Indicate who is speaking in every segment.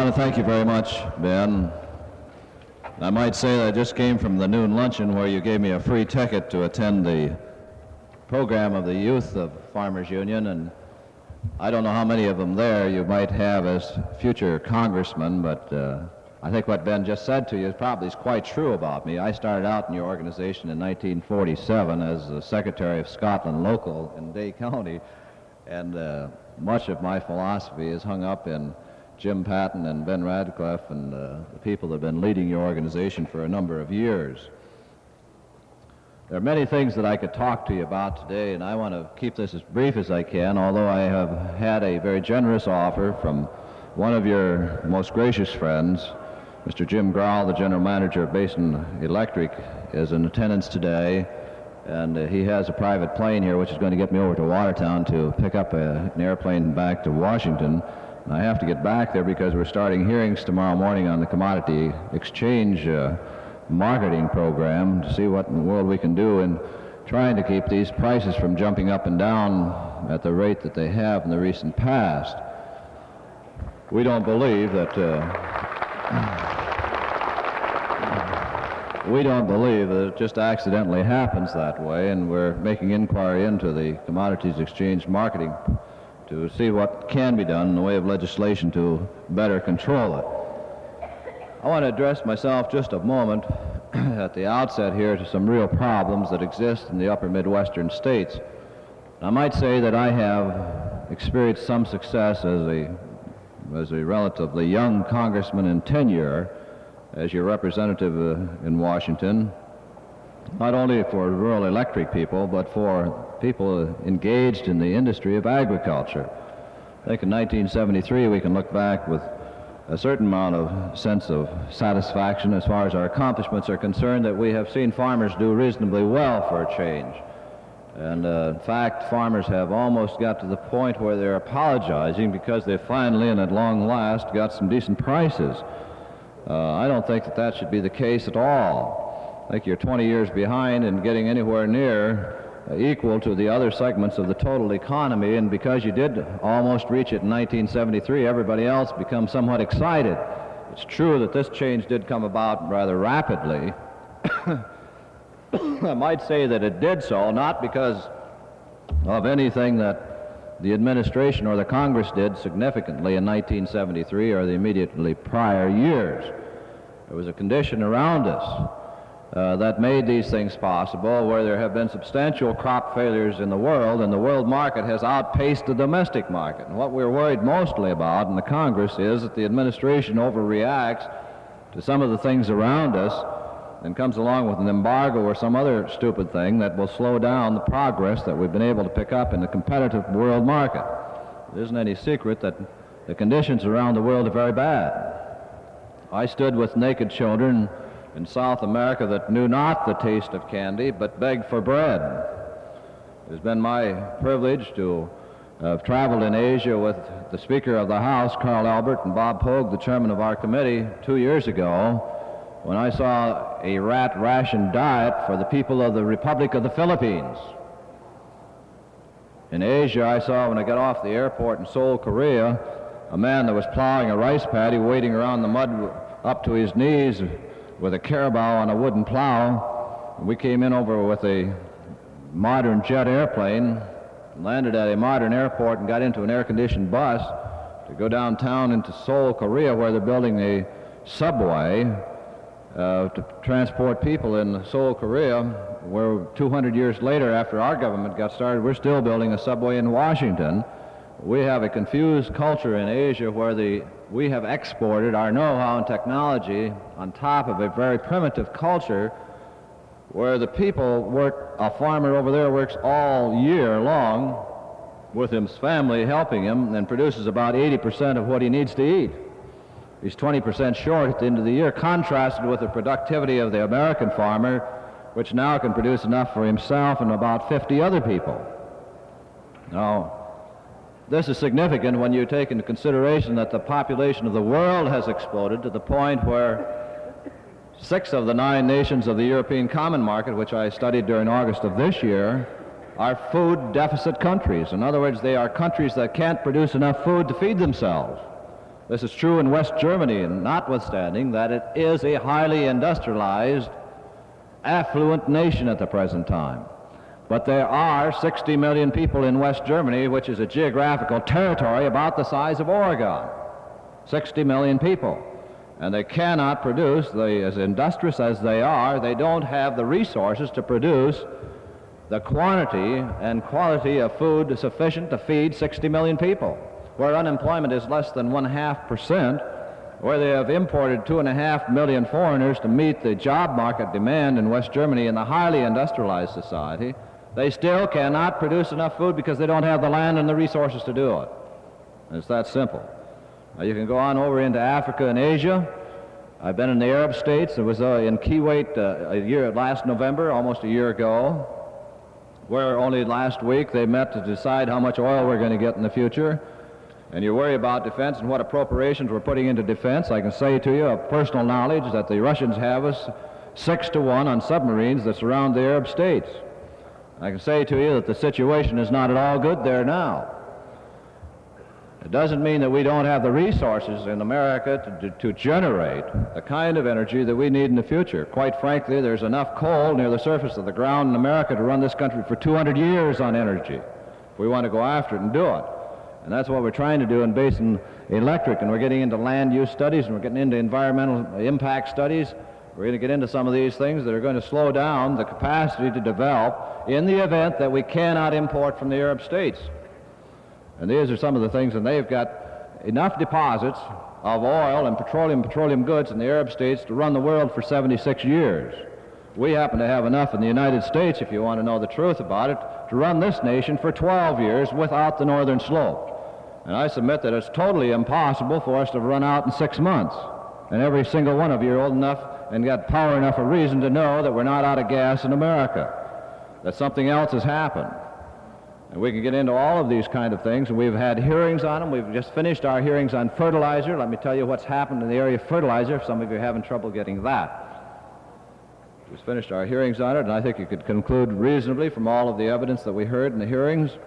Speaker 1: want to thank you very much, Ben. I might say that I just came from the noon luncheon where you gave me a free ticket to attend the program of the youth of Farmers Union, and I don't know how many of them there you might have as future congressmen, but I think what Ben just said to you is quite true about me. I started out in your organization in 1947 as the Secretary of Scotland Local in Day County, and much of my philosophy is hung up in Jim Patton and Ben Radcliffe and the people that have been leading your organization for a number of years. There are many things that I could talk to you about today, and I want to keep this as brief as I can, although I have had a very generous offer from one of your most gracious friends. Mr. Jim Growell, the general manager of Basin Electric, is in attendance today, and he has a private plane here which is going to get me over to Watertown to pick up an airplane back to Washington. And I have to get back there because we're starting hearings tomorrow morning on the commodity exchange marketing program to see what in the world we can do in trying to keep these prices from jumping up and down at the rate that they have in the recent past. We don't believe that it just accidentally happens that way, and we're making inquiry into the commodities exchange marketing to see what can be done in the way of legislation to better control it. I want to address myself just a moment at the outset here to some real problems that exist in the upper Midwestern states. I might say that I have experienced some success as a relatively young congressman in tenure as your representative in Washington, not only for rural electric people, but for people engaged in the industry of agriculture. I think in 1973 we can look back with a certain amount of sense of satisfaction as far as our accomplishments are concerned, that we have seen farmers do reasonably well for a change. And in fact, farmers have almost got to the point where they're apologizing because they finally and at long last got some decent prices. I don't think that should be the case at all. I think you're 20 years behind in getting anywhere near equal to the other segments of the total economy, and because you did almost reach it in 1973, everybody else becomes somewhat excited. It's true that this change did come about rather rapidly. I might say that it did so not because of anything that the administration or the Congress did significantly in 1973 or the immediately prior years. There was a condition around us that made these things possible, where there have been substantial crop failures in the world, and the world market has outpaced the domestic market. And what we're worried mostly about in the Congress is that the administration overreacts to some of the things around us and comes along with an embargo or some other stupid thing that will slow down the progress that we've been able to pick up in the competitive world market. It isn't any secret that the conditions around the world are very bad. I stood with naked children in South America that knew not the taste of candy, but begged for bread. It has been my privilege to have traveled in Asia with the Speaker of the House, Carl Albert, and Bob Pogue, the chairman of our committee, 2 years ago, when I saw a rat ration diet for the people of the Republic of the Philippines. In Asia, I saw, when I got off the airport in Seoul, Korea, a man that was plowing a rice paddy, wading around the mud up to his knees with a carabao on a wooden plow. We came in over with a modern jet airplane, landed at a modern airport, and got into an air-conditioned bus to go downtown into Seoul, Korea, where they're building a subway to transport people in Seoul, Korea, where 200 years later, after our government got started, we're still building a subway in Washington. We have a confused culture in Asia where we have exported our know-how and technology on top of a very primitive culture where the people work, a farmer over there works all year long with his family helping him and produces about 80% of what he needs to eat. He's 20% short at the end of the year, contrasted with the productivity of the American farmer, which now can produce enough for himself and about 50 other people. Now, this is significant when you take into consideration that the population of the world has exploded to the point where 6 of the 9 nations of the European Common Market, which I studied during August of this year, are food deficit countries. In other words, they are countries that can't produce enough food to feed themselves. This is true in West Germany, notwithstanding that it is a highly industrialized, affluent nation at the present time. But there are 60 million people in West Germany, which is a geographical territory about the size of Oregon. 60 million people. And they cannot produce, as industrious as they are, they don't have the resources to produce the quantity and quality of food sufficient to feed 60 million people. Where unemployment is less than 0.5%, where they have imported 2.5 million foreigners to meet the job market demand in West Germany in the highly industrialized society, they still cannot produce enough food because they don't have the land and the resources to do it. It's that simple. Now you can go on over into Africa and Asia. I've been in the Arab states. I was in Kuwait last November, almost a year ago, where only last week they met to decide how much oil we're going to get in the future. And you worry about defense and what appropriations we're putting into defense. I can say to you of personal knowledge that the Russians have us 6-1 on submarines that surround the Arab states. I can say to you that the situation is not at all good there now. It doesn't mean that we don't have the resources in America to generate the kind of energy that we need in the future. Quite frankly, there's enough coal near the surface of the ground in America to run this country for 200 years on energy, if we want to go after it and do it. And that's what we're trying to do in Basin Electric, and we're getting into land use studies, and we're getting into environmental impact studies. We're going to get into some of these things that are going to slow down the capacity to develop in the event that we cannot import from the Arab states. And these are some of the things, and they've got enough deposits of oil and petroleum goods in the Arab states to run the world for 76 years. We happen to have enough in the United States, if you want to know the truth about it, to run this nation for 12 years without the northern slope. And I submit that it's totally impossible for us to run out in 6 months. And every single one of you are old enough and got power enough of reason to know that we're not out of gas in America, that something else has happened. And we can get into all of these kind of things, and we've had hearings on them. We've just finished our hearings on fertilizer. Let me tell you what's happened in the area of fertilizer, if some of you are having trouble getting that. We've finished our hearings on it, and I think you could conclude reasonably from all of the evidence that we heard in the hearings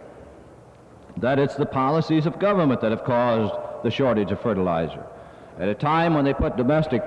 Speaker 1: that it's the policies of government that have caused the shortage of fertilizer. At a time when they put domestic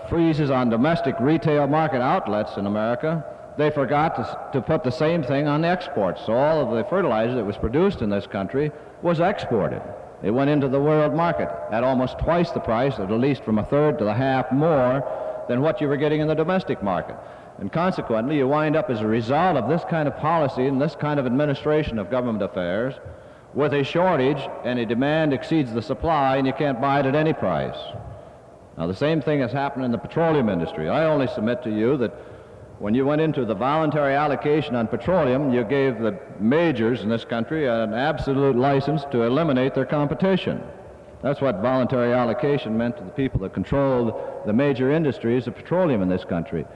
Speaker 1: freezes on domestic retail market outlets in America, they forgot to put the same thing on exports. So all of the fertilizer that was produced in this country was exported. It went into the world market at almost twice the price, at least from a third to the half more than what you were getting in the domestic market. And consequently, you wind up as a result of this kind of policy and this kind of administration of government affairs with a shortage, and a demand exceeds the supply, and you can't buy it at any price. Now, the same thing has happened in the petroleum industry. I only submit to you that when you went into the voluntary allocation on petroleum, you gave the majors in this country an absolute license to eliminate their competition. That's what voluntary allocation meant to the people that controlled the major industries of petroleum in this country.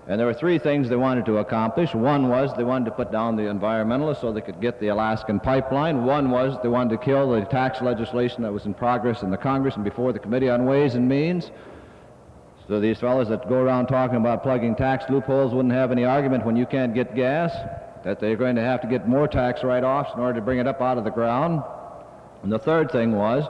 Speaker 1: And there were three things they wanted to accomplish. One was they wanted to put down the environmentalists so they could get the Alaskan pipeline. One was they wanted to kill the tax legislation that was in progress in the Congress and before the Committee on Ways and Means. So these fellows that go around talking about plugging tax loopholes wouldn't have any argument when you can't get gas, that they're going to have to get more tax write-offs in order to bring it up out of the ground. And the third thing was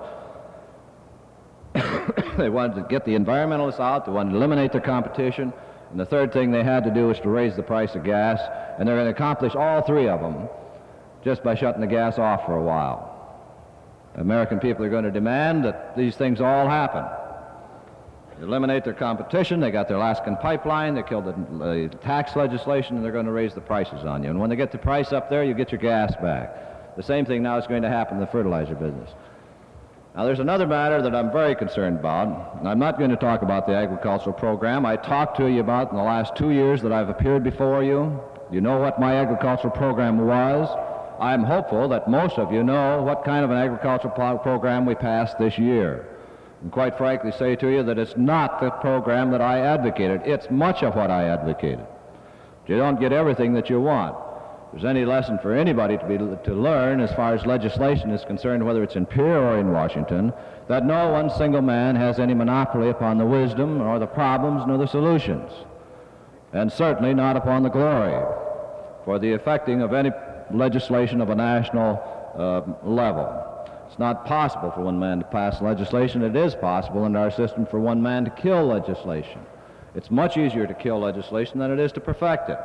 Speaker 1: they wanted to get the environmentalists out, they wanted to eliminate their competition, and the third thing they had to do was to raise the price of gas, and they're going to accomplish all three of them just by shutting the gas off for a while. The American people are going to demand that these things all happen. They eliminate their competition, they got their Alaskan pipeline, they killed the tax legislation, and they're going to raise the prices on you. And when they get the price up there, you get your gas back. The same thing now is going to happen in the fertilizer business. Now, there's another matter that I'm very concerned about, and I'm not going to talk about the agricultural program. I talked to you about in the last 2 years that I've appeared before you. You know what my agricultural program was. I'm hopeful that most of you know what kind of an agricultural program we passed this year. And quite frankly say to you that it's not the program that I advocated. It's much of what I advocated. You don't get everything that you want. If there's any lesson for anybody to learn as far as legislation is concerned, whether it's in Pierre or in Washington, that no one single man has any monopoly upon the wisdom or the problems nor the solutions, and certainly not upon the glory for the effecting of any legislation of a national level. It's not possible for one man to pass legislation. It is possible in our system for one man to kill legislation. It's much easier to kill legislation than it is to perfect it.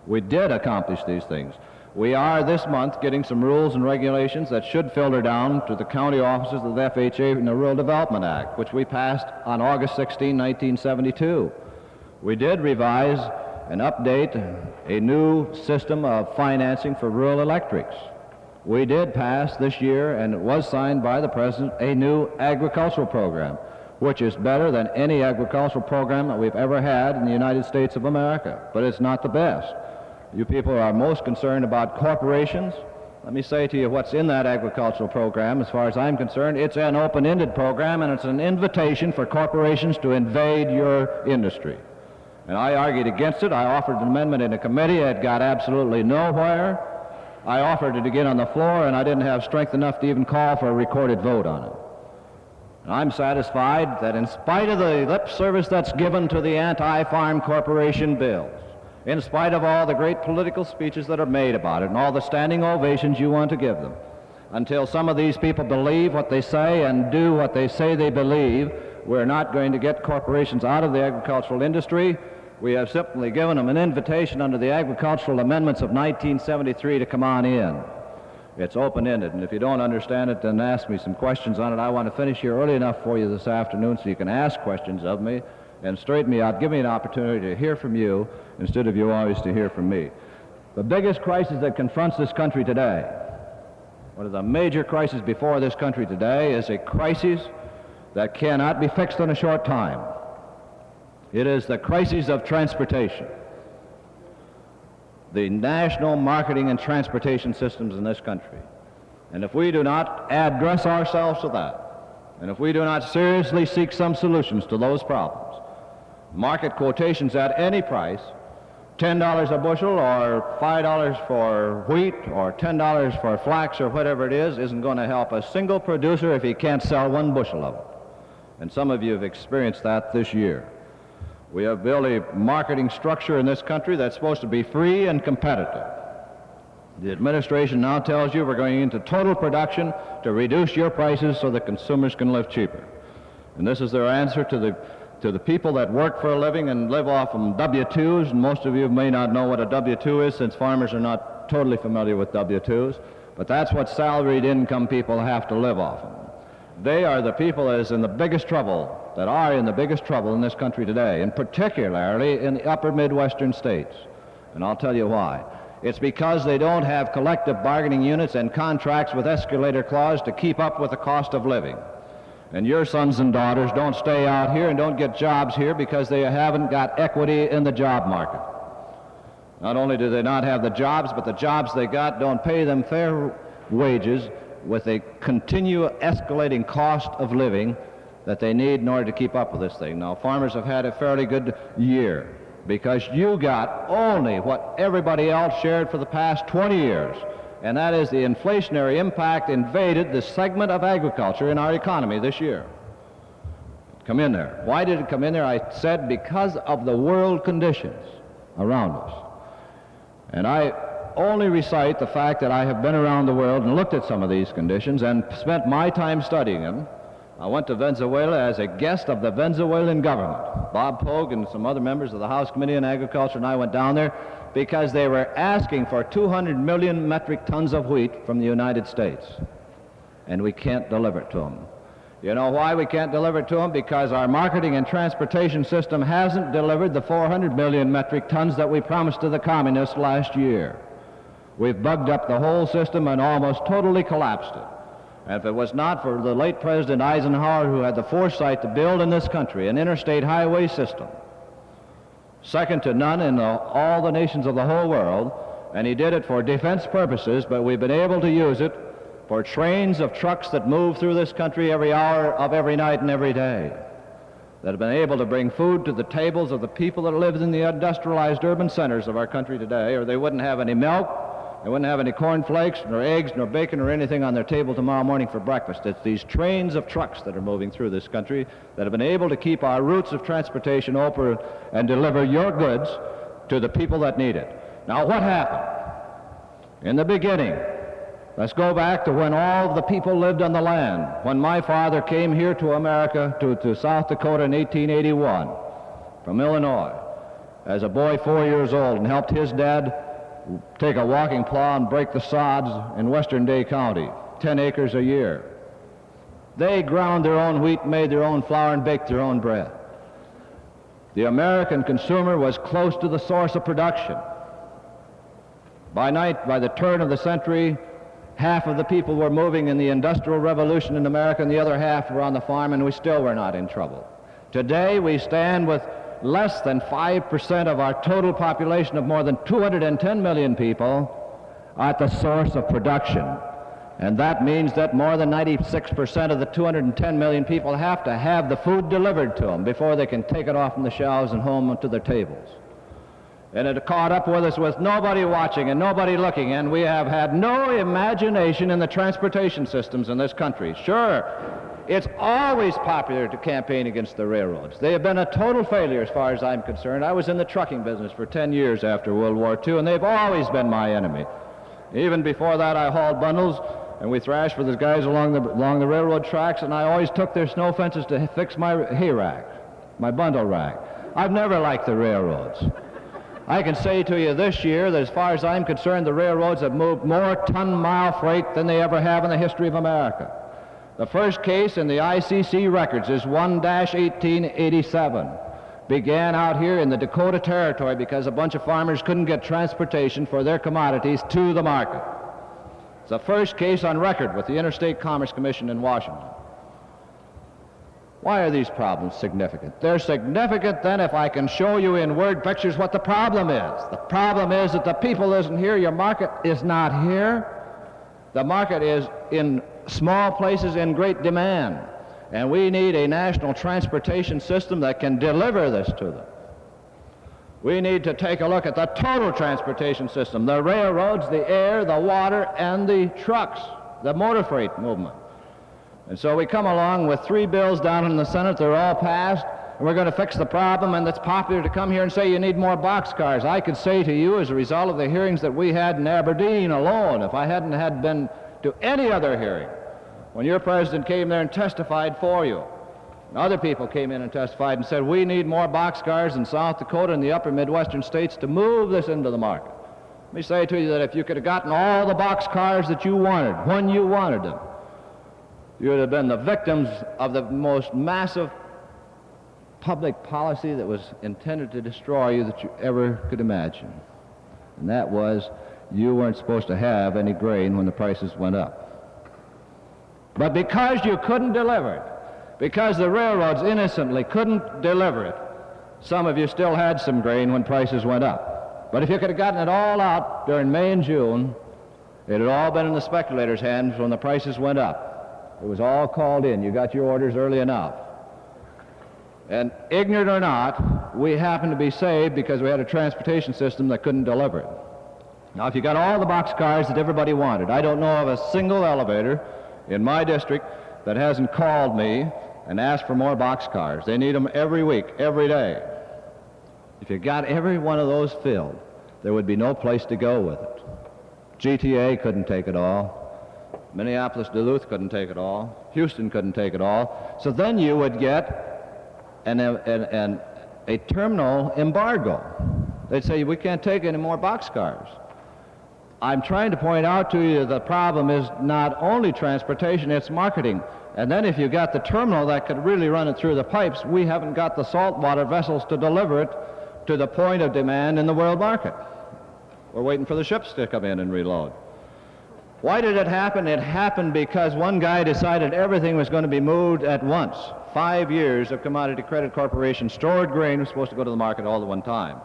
Speaker 1: We did accomplish these things. We are this month getting some rules and regulations that should filter down to the county offices of the FHA and the Rural Development Act, which we passed on August 16, 1972. We did revise and update a new system of financing for rural electrics. We did pass this year, and it was signed by the President, a new agricultural program, which is better than any agricultural program that we've ever had in the United States of America, but it's not the best. You people are most concerned about corporations. Let me say to you what's in that agricultural program. As far as I'm concerned, it's an open-ended program, and it's an invitation for corporations to invade your industry. And I argued against it. I offered an amendment in a committee. It got absolutely nowhere. I offered it again on the floor, and I didn't have strength enough to even call for a recorded vote on it. And I'm satisfied that in spite of the lip service that's given to the anti-farm corporation bills, in spite of all the great political speeches that are made about it and all the standing ovations you want to give them, until some of these people believe what they say and do what they say they believe, we're not going to get corporations out of the agricultural industry. We have simply given them an invitation under the agricultural amendments of 1973 to come on in. It's open-ended, and if you don't understand it, then ask me some questions on it. I want to finish here early enough for you this afternoon so you can ask questions of me and straighten me out. Give me an opportunity to hear from you instead of you always to hear from me. The biggest crisis that confronts this country today, one of the major crises before this country today, is a crisis that cannot be fixed in a short time. It is the crisis of transportation. The national marketing and transportation systems in this country. And if we do not address ourselves to that, and if we do not seriously seek some solutions to those problems, market quotations at any price, $10 a bushel or $5 for wheat or $10 for flax or whatever it is, isn't going to help a single producer if he can't sell one bushel of it. And some of you have experienced that this year. We have built a marketing structure in this country that's supposed to be free and competitive. The administration now tells you we're going into total production to reduce your prices so that consumers can live cheaper. And this is their answer to the people that work for a living and live off of W-2s, and most of you may not know what a W-2 is since farmers are not totally familiar with W-2s, but that's what salaried income people have to live off of. They are the people that are in the biggest trouble in this country today, and particularly in the upper Midwestern states. And I'll tell you why. It's because they don't have collective bargaining units and contracts with escalator clause to keep up with the cost of living. And your sons and daughters don't stay out here and don't get jobs here because they haven't got equity in the job market. Not only do they not have the jobs, but the jobs they got don't pay them fair wages with a continual escalating cost of living that they need in order to keep up with this thing. Now, farmers have had a fairly good year because you got only what everybody else shared for the past 20 years, and that is the inflationary impact invaded the segment of agriculture in our economy this year. Come in there. Why did it come in there? I said because of the world conditions around us. And I only recite the fact that I have been around the world and looked at some of these conditions and spent my time studying them. I went to Venezuela as a guest of the Venezuelan government. Bob Pogue and some other members of the House Committee on Agriculture and I went down there because they were asking for 200 million metric tons of wheat from the United States. And we can't deliver it to them. You know why we can't deliver it to them? Because our marketing and transportation system hasn't delivered the 400 million metric tons that we promised to the communists last year. We've bugged up the whole system and almost totally collapsed it. And if it was not for the late President Eisenhower, who had the foresight to build in this country an interstate highway system, second to none in all the nations of the whole world, and he did it for defense purposes, but we've been able to use it for trains of trucks that move through this country every hour of every night and every day, that have been able to bring food to the tables of the people that live in the industrialized urban centers of our country today, or they wouldn't have any milk, they wouldn't have any cornflakes, nor eggs, nor bacon, or anything on their table tomorrow morning for breakfast. It's these trains of trucks that are moving through this country that have been able to keep our routes of transportation open and deliver your goods to the people that need it. Now, what happened? In the beginning, Let's go back to when all the people lived on the land. When my father came here to America, to South Dakota in 1881 from Illinois, as a boy 4 years old, and helped his dad take a walking plow and break the sods in western Day County, 10 acres a year. They ground their own wheat, made their own flour, and baked their own bread. The American consumer was close to the source of production. By the turn of the century, half of the people were moving in the Industrial Revolution in America, and the other half were on the farm, and we still were not in trouble. Today, we stand with less than 5% of our total population of more than 210 million people at the source of production. And that means that more than 96% of the 210 million people have to have the food delivered to them before they can take it off from the shelves and home to their tables. And it caught up with us with nobody watching and nobody looking, and we have had no imagination in the transportation systems in this country. Sure, it's always popular to campaign against the railroads. They have been a total failure as far as I'm concerned. I was in the trucking business for 10 years after World War II, and they've always been my enemy. Even before that, I hauled bundles, and we thrashed with the guys along the railroad tracks, and I always took their snow fences to fix my hay rack, my bundle rack. I've never liked the railroads. I can say to you this year that as far as I'm concerned, the railroads have moved more ton-mile freight than they ever have in the history of America. The first case in the ICC records is 1-1887. Began out here in the Dakota Territory because a bunch of farmers couldn't get transportation for their commodities to the market. It's the first case on record with the Interstate Commerce Commission in Washington. Why are these problems significant? They're significant then if I can show you in word pictures what the problem is. The problem is that the people isn't here, your market is not here. The market is in small places in great demand, and we need a national transportation system that can deliver this to them. We need to take a look at the total transportation system, the railroads, the air, the water, and the trucks, the motor freight movement. And so we come along with 3 bills down in the Senate. They're all passed, and we're going to fix the problem, and it's popular to come here and say you need more boxcars. I could say to you, as a result of the hearings that we had in Aberdeen alone, if I hadn't had been to any other hearing, when your president came there and testified for you, and other people came in and testified and said we need more boxcars in South Dakota and the upper Midwestern states to move this into the market. Let me say to you that if you could have gotten all the boxcars that you wanted, when you wanted them, you would have been the victims of the most massive public policy that was intended to destroy you that you ever could imagine. And that was, you weren't supposed to have any grain when the prices went up. But because you couldn't deliver it, because the railroads innocently couldn't deliver it, some of you still had some grain when prices went up. But if you could have gotten it all out during May and June, it had all been in the speculators' hands when the prices went up. It was all called in. You got your orders early enough. And ignorant or not, we happened to be saved because we had a transportation system that couldn't deliver it. Now, if you got all the boxcars that everybody wanted, I don't know of a single elevator in my district that hasn't called me and asked for more boxcars. They need them every week, every day. If you got every one of those filled, there would be no place to go with it. GTA couldn't take it all. Minneapolis, Duluth couldn't take it all. Houston couldn't take it all. So then you would get a terminal embargo. They'd say, we can't take any more boxcars. I'm trying to point out to you the problem is not only transportation, it's marketing. And then if you got the terminal that could really run it through the pipes, we haven't got the saltwater vessels to deliver it to the point of demand in the world market. We're waiting for the ships to come in and reload. Why did it happen? It happened because one guy decided everything was going to be moved at once. 5 years of Commodity Credit Corporation stored grain was supposed to go to the market all at one time.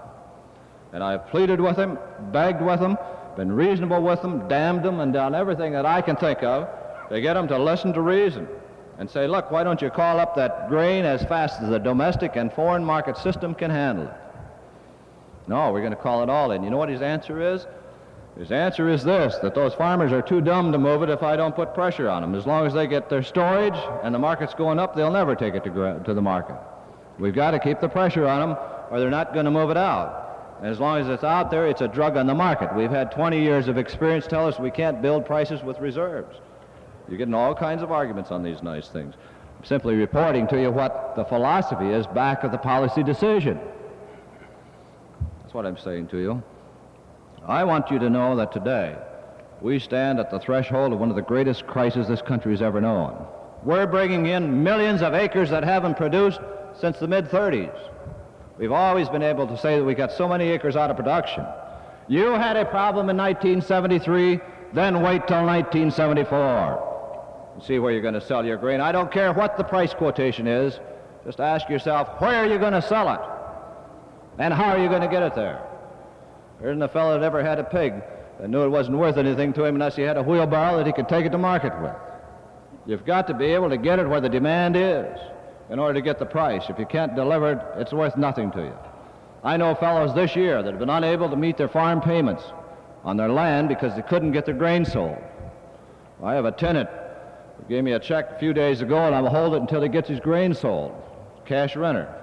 Speaker 1: And I've pleaded with him, begged with him, been reasonable with them, damned them, and done everything that I can think of to get them to listen to reason and say, look, why don't you call up that grain as fast as the domestic and foreign market system can handle it? No, we're going to call it all in. You know what his answer is? His answer is this, that those farmers are too dumb to move it if I don't put pressure on them. As long as they get their storage and the market's going up, they'll never take it to the market. We've got to keep the pressure on them or they're not going to move it out. As long as it's out there, it's a drug on the market. We've had 20 years of experience tell us we can't build prices with reserves. You're getting all kinds of arguments on these nice things. I'm simply reporting to you what the philosophy is back of the policy decision. That's what I'm saying to you. I want you to know that today we stand at the threshold of one of the greatest crises this country has ever known. We're bringing in millions of acres that haven't produced since the mid-30s. We've always been able to say that we got so many acres out of production. You had a problem in 1973, then wait till 1974. See where you're going to sell your grain. I don't care what the price quotation is. Just ask yourself, where are you going to sell it? And how are you going to get it there? There isn't a fellow that ever had a pig that knew it wasn't worth anything to him unless he had a wheelbarrow that he could take it to market with. You've got to be able to get it where the demand is in order to get the price. If you can't deliver it, it's worth nothing to you. I know fellows this year that have been unable to meet their farm payments on their land because they couldn't get their grain sold. I have a tenant who gave me a check a few days ago, and I'll hold it until he gets his grain sold. Cash renter.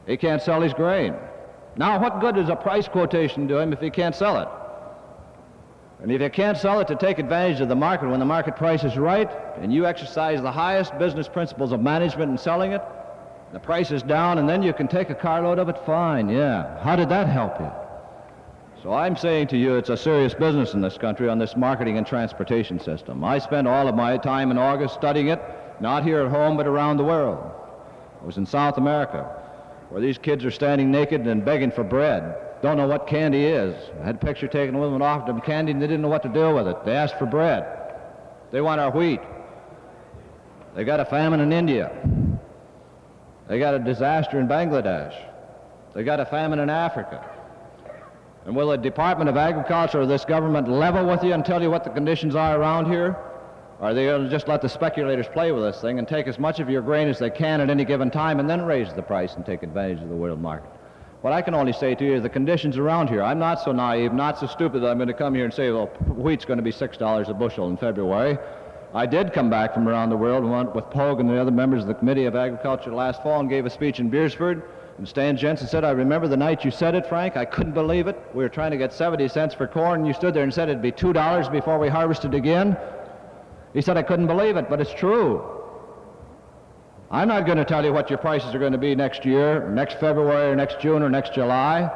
Speaker 1: He can't sell his grain. Now, what good does a price quotation do him if he can't sell it? And if you can't sell it to take advantage of the market when the market price is right, and you exercise the highest business principles of management in selling it, the price is down, and then you can take a carload of it, fine, yeah. How did that help you? So I'm saying to you, it's a serious business in this country on this marketing and transportation system. I spent all of my time in August studying it, not here at home, but around the world. I was in South America, where these kids are standing naked and begging for bread. Don't know what candy is. I had a picture taken with them and offered them candy, and they didn't know what to do with it. They asked for bread. They want our wheat. They got a famine in India. They got a disaster in Bangladesh. They got a famine in Africa. And will the Department of Agriculture or this government level with you and tell you what the conditions are around here? Or are they going to just let the speculators play with this thing and take as much of your grain as they can at any given time and then raise the price and take advantage of the world market? What I can only say to you is the conditions around here. I'm not so naive, not so stupid that I'm going to come here and say, well, wheat's going to be $6 a bushel in February. I did come back from around the world and went with Pogue and the other members of the Committee of Agriculture last fall and gave a speech in Beersford. And Stan Jensen said, I remember the night you said it, Frank. I couldn't believe it. We were trying to get 70 cents for corn, and you stood there and said it'd be $2 before we harvested again. He said, I couldn't believe it, but it's true. I'm not going to tell you what your prices are going to be next year, next February, or next June, or next July.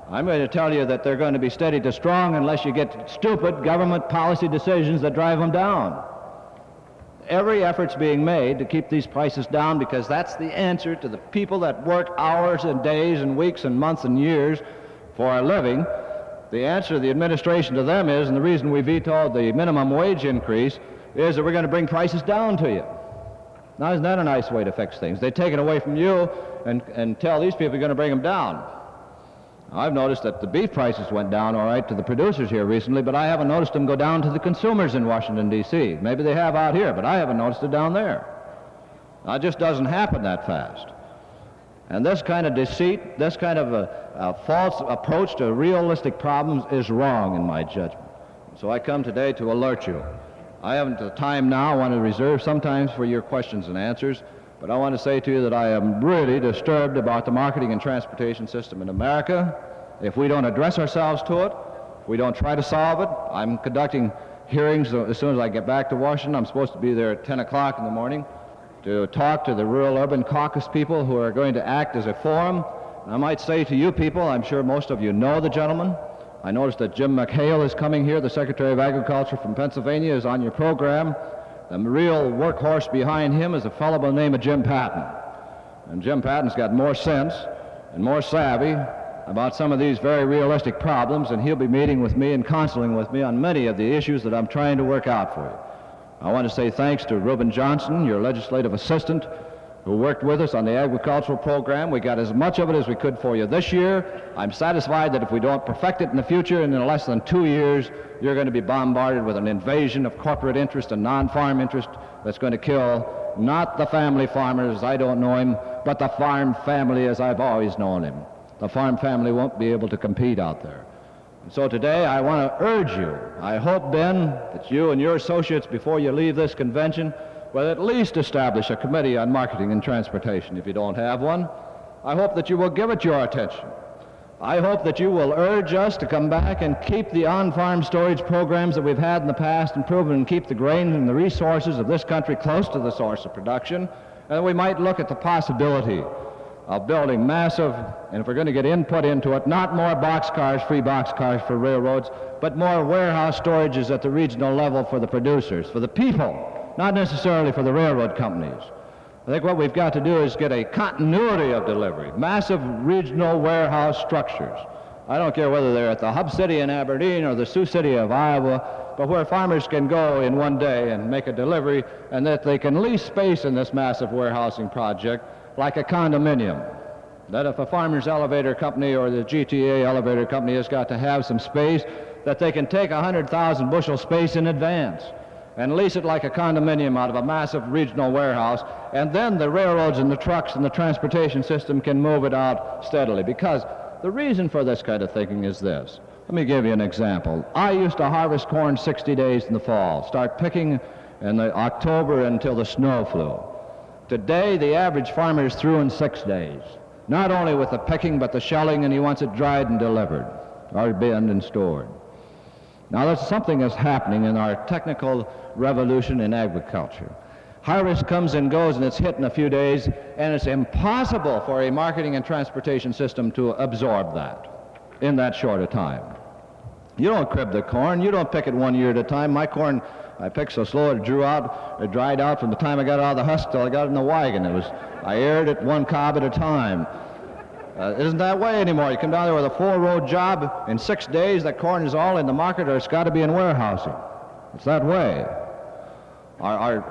Speaker 1: I'm going to tell you that they're going to be steady to strong unless you get stupid government policy decisions that drive them down. Every effort's being made to keep these prices down because that's the answer to the people that work hours and days and weeks and months and years for a living. The answer of the administration to them is, and the reason we vetoed the minimum wage increase, is that we're going to bring prices down to you. Now, isn't that a nice way to fix things? They take it away from you and tell these people you're going to bring them down. I've noticed that the beef prices went down all right to the producers here recently, but I haven't noticed them go down to the consumers in Washington, D.C. Maybe they have out here, but I haven't noticed it down there. Now, it just doesn't happen that fast. And this kind of deceit, this kind of a false approach to realistic problems is wrong in my judgment. So I come today to alert you. I haven't the time now. I want to reserve sometimes for your questions and answers, but I want to say to you that I am really disturbed about the marketing and transportation system in America. If we don't address ourselves to it, if we don't try to solve it, I'm conducting hearings as soon as I get back to Washington. I'm supposed to be there at 10 o'clock in the morning to talk to the rural urban caucus people who are going to act as a forum. And I might say to you people, I'm sure most of you know the gentleman. I noticed that Jim McHale is coming here, the Secretary of Agriculture from Pennsylvania, is on your program. The real workhorse behind him is a fellow by the name of Jim Patton. And Jim Patton's got more sense and more savvy about some of these very realistic problems, and he'll be meeting with me and counseling with me on many of the issues that I'm trying to work out for you. I want to say thanks to Reuben Johnson, your legislative assistant, who worked with us on the agricultural program. We got as much of it as we could for you this year. I'm satisfied that if we don't perfect it in the future, and in less than 2 years, you're going to be bombarded with an invasion of corporate interest and non-farm interest that's going to kill not the family farmer as I don't know him, but the farm family as I've always known him. The farm family won't be able to compete out there. And so today I want to urge you, I hope, Ben, that you and your associates, before you leave this convention, will at least establish a committee on marketing and transportation if you don't have one. I hope that you will give it your attention. I hope that you will urge us to come back and keep the on-farm storage programs that we've had in the past improving and keep the grain and the resources of this country close to the source of production, and we might look at the possibility of building massive, and if we're going to get input into it, not more boxcars, free boxcars for railroads, but more warehouse storages at the regional level for the producers, for the people, not necessarily for the railroad companies. I think what we've got to do is get a continuity of delivery, massive regional warehouse structures. I don't care whether they're at the hub city in Aberdeen or the Sioux City of Iowa, but where farmers can go in one day and make a delivery, and that they can lease space in this massive warehousing project like a condominium. That if a farmer's elevator company or the GTA elevator company has got to have some space, that they can take 100,000 bushel space in advance and lease it like a condominium out of a massive regional warehouse, and then the railroads and the trucks and the transportation system can move it out steadily. Because the reason for this kind of thinking is this. Let me give you an example. I used to harvest corn 60 days in the fall, start picking in October until the snow flew. Today, the average farmer is through in 6 days, not only with the picking, but the shelling, and he wants it dried and delivered, or binned and stored. Now, that's something that's happening in our technical revolution in agriculture. Harvest comes and goes, and it's hit in a few days, and it's impossible for a marketing and transportation system to absorb that in that short a time. You don't crib the corn. You don't pick it 1 year at a time. My corn, I picked so slow it dried out from the time I got it out of the husk till I got it in the wagon. I aired it one cob at a time. It isn't that way anymore. You come down there with a 4-road job, in 6 days that corn is all in the market, or it's got to be in warehousing. It's that way.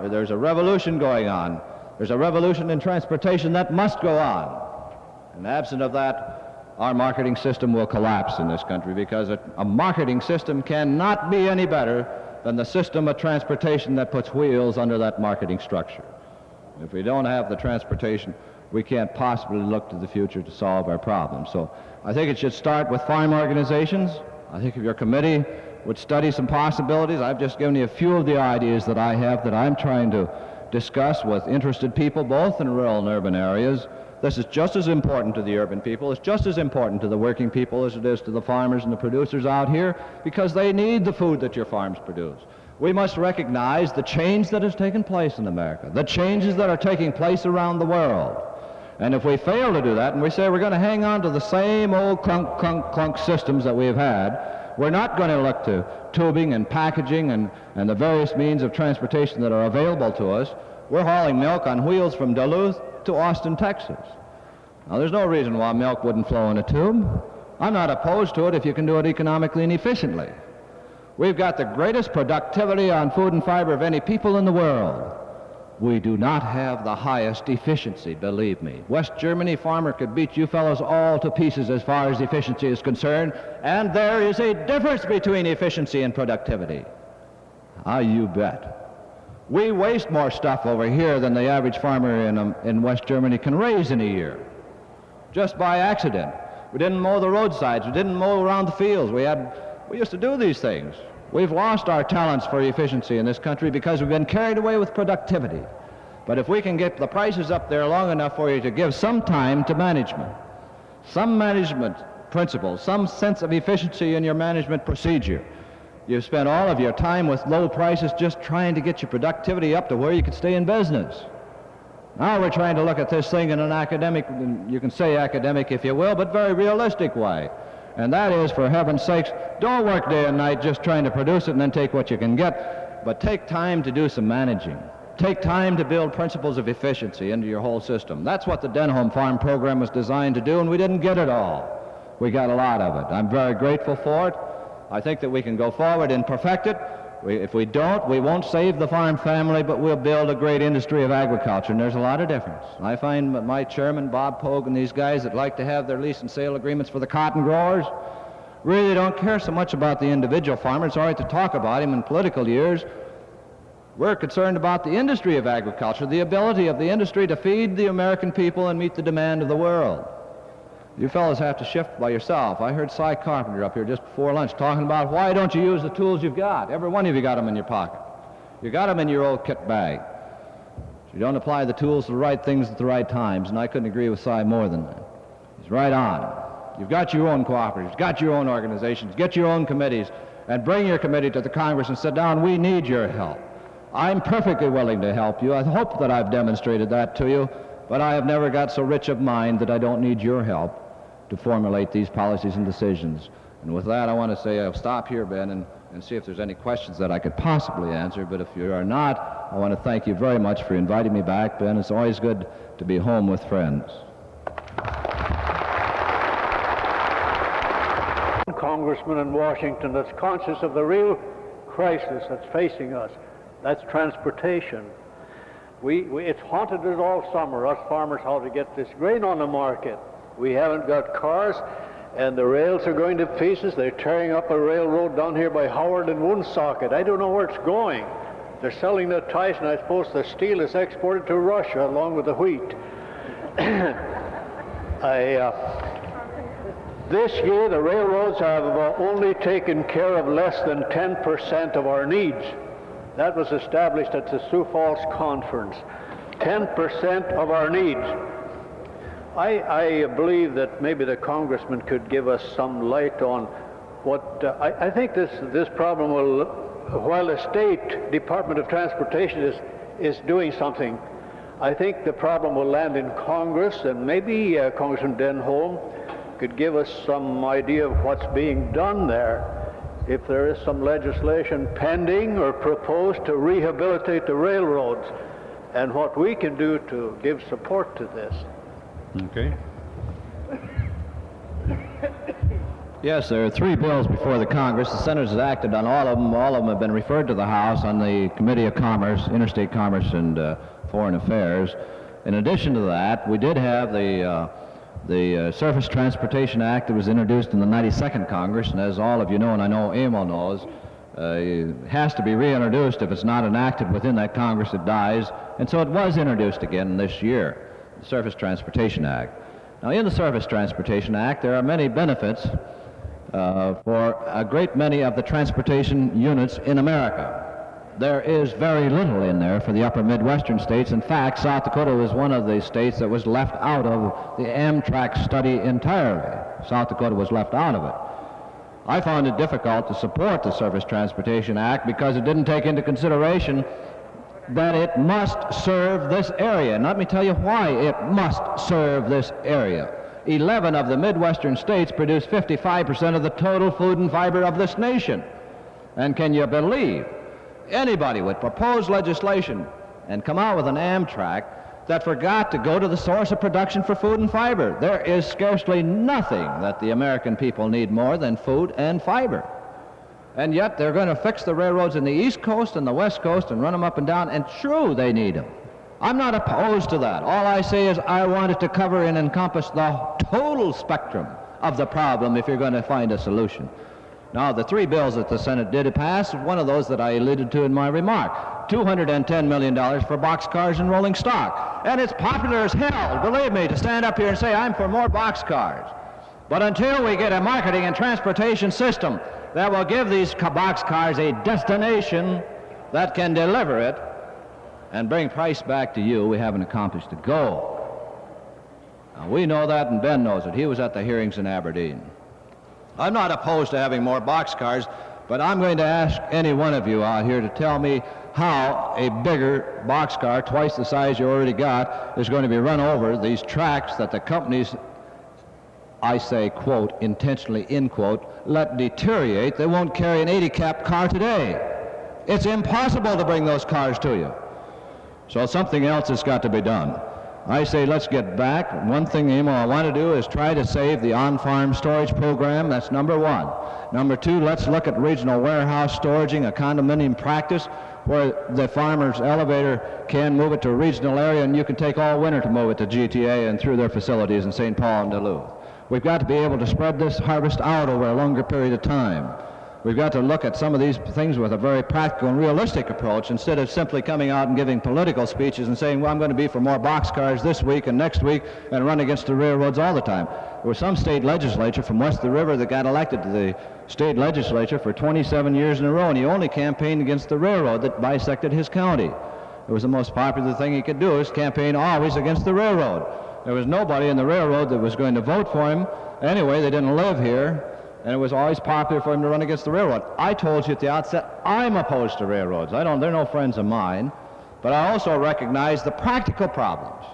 Speaker 1: There's a revolution going on. There's a revolution in transportation that must go on. And absent of that, our marketing system will collapse in this country, because a marketing system cannot be any better than the system of transportation that puts wheels under that marketing structure. If we don't have the transportation, we can't possibly look to the future to solve our problems. So I think it should start with farm organizations. I think if your committee would study some possibilities, I've just given you a few of the ideas that I have that I'm trying to discuss with interested people, both in rural and urban areas. This is just as important to the urban people. It's just as important to the working people as it is to the farmers and the producers out here, because they need the food that your farms produce. We must recognize the change that has taken place in America, the changes that are taking place around the world. And if we fail to do that, and we say we're going to hang on to the same old clunk, clunk, clunk systems that we've had, we're not going to look to tubing and packaging and the various means of transportation that are available to us. We're hauling milk on wheels from Duluth to Austin, Texas. Now, there's no reason why milk wouldn't flow in a tube. I'm not opposed to it if you can do it economically and efficiently. We've got the greatest productivity on food and fiber of any people in the world. We do not have the highest efficiency, believe me. West Germany farmer could beat you fellows all to pieces as far as efficiency is concerned, and there is a difference between efficiency and productivity. Ah, you bet. We waste more stuff over here than the average farmer in West Germany can raise in a year, just by accident. We didn't mow the roadsides. We didn't mow around the fields. We used to do these things. We've lost our talents for efficiency in this country because we've been carried away with productivity. But if we can get the prices up there long enough for you to give some time to management, some management principles, some sense of efficiency in your management procedure, you've spent all of your time with low prices just trying to get your productivity up to where you can stay in business. Now we're trying to look at this thing in an academic, you can say academic if you will, but very realistic way. And that is, for heaven's sakes, don't work day and night just trying to produce it and then take what you can get, but take time to do some managing. Take time to build principles of efficiency into your whole system. That's what the Denholm Farm Program was designed to do, and we didn't get it all. We got a lot of it. I'm very grateful for it. I think that we can go forward and perfect it. If we don't, we won't save the farm family, but we'll build a great industry of agriculture, and there's a lot of difference. I find my chairman, Bob Pogue, and these guys that like to have their lease and sale agreements for the cotton growers really don't care so much about the individual farmer. It's all right to talk about him in political years. We're concerned about the industry of agriculture, the ability of the industry to feed the American people and meet the demand of the world. You fellows have to shift by yourself. I heard Cy Carpenter up here just before lunch talking about why don't you use the tools you've got. Every one of you got them in your pocket. You got them in your old kit bag. You don't apply the tools to the right things at the right times, and I couldn't agree with Cy more than that. He's right on. You've got your own cooperatives, got your own organizations, get your own committees, and bring your committee to the Congress and sit down. We need your help. I'm perfectly willing to help you. I hope that I've demonstrated that to you, but I have never got so rich of mind that I don't need your help to formulate these policies and decisions. And with that, I want to say I'll stop here, Ben, and see if there's any questions that I could possibly answer. But if you are not, I want to thank you very much for inviting me back, Ben. It's always good to be home with friends.
Speaker 2: Congressman in Washington that's conscious of the real crisis that's facing us. That's transportation. It's haunted us all summer, us farmers, how to get this grain on the market. We haven't got cars, and the rails are going to pieces. They're tearing up a railroad down here by Howard and Woonsocket. I don't know where it's going. They're selling the ties, and I suppose the steel is exported to Russia along with the wheat. This year, the railroads have only taken care of less than 10% of our needs. That was established at the Sioux Falls Conference. 10% of our needs. I believe that maybe the congressman could give us some light on what I think this problem will, while the State Department of Transportation is doing something, I think the problem will land in Congress, and maybe Congressman Denholm could give us some idea of what's being done there. If there is some legislation pending or proposed to rehabilitate the railroads, and what we can do to give support to this.
Speaker 1: Okay. Yes, there are 3 bills before the Congress. The Senate has acted on all of them. All of them have been referred to the House on the Committee of Commerce, Interstate Commerce and Foreign Affairs. In addition to that, we did have the Surface Transportation Act that was introduced in the 92nd Congress, and as all of you know, and I know Emil knows, it has to be reintroduced. If it's not enacted within that Congress, it dies. And so it was introduced again this year, the Surface Transportation Act. Now, in the Surface Transportation Act, there are many benefits for a great many of the transportation units in America. There is very little in there for the upper Midwestern states. In fact, South Dakota was one of the states that was left out of the Amtrak study entirely. South Dakota was left out of it. I found it difficult to support the Surface Transportation Act because it didn't take into consideration that it must serve this area. And let me tell you why it must serve this area. 11 of the Midwestern states produce 55% of the total food and fiber of this nation. And can you believe anybody would propose legislation and come out with an Amtrak that forgot to go to the source of production for food and fiber? There is scarcely nothing that the American people need more than food and fiber. And yet they're going to fix the railroads in the East Coast and the West Coast and run them up and down, and true, they need them. I'm not opposed to that. All I say is I want it to cover and encompass the total spectrum of the problem if you're going to find a solution. Now, the 3 bills that the Senate did pass, one of those that I alluded to in my remark, $210 million for boxcars and rolling stock. And it's popular as hell, believe me, to stand up here and say I'm for more boxcars. But until we get a marketing and transportation system that will give these boxcars a destination that can deliver it and bring price back to you, we haven't accomplished the goal. Now, we know that, and Ben knows it. He was at the hearings in Aberdeen. I'm not opposed to having more boxcars, but I'm going to ask any one of you out here to tell me how a bigger boxcar, twice the size you already got, is going to be run over these tracks that the companies, I say, quote, intentionally, end quote, let deteriorate. They won't carry an 80-cap car today. It's impossible to bring those cars to you. So something else has got to be done. I say let's get back. One thing, Emil, I want to do is try to save the on-farm storage program. That's number 1. Number 2, let's look at regional warehouse storaging, a condominium practice where the farmer's elevator can move it to a regional area and you can take all winter to move it to GTA and through their facilities in St. Paul and Duluth. We've got to be able to spread this harvest out over a longer period of time. We've got to look at some of these things with a very practical and realistic approach instead of simply coming out and giving political speeches and saying, well, I'm going to be for more boxcars this week and next week and run against the railroads all the time. There was some state legislature from west of the river that got elected to the state legislature for 27 years in a row, and he only campaigned against the railroad that bisected his county. It was the most popular thing he could do, is campaign always against the railroad. There was nobody in the railroad that was going to vote for him. Anyway, they didn't live here, and it was always popular for him to run against the railroad. I told you at the outset, I'm opposed to railroads. They're no friends of mine, but I also recognize the practical problems.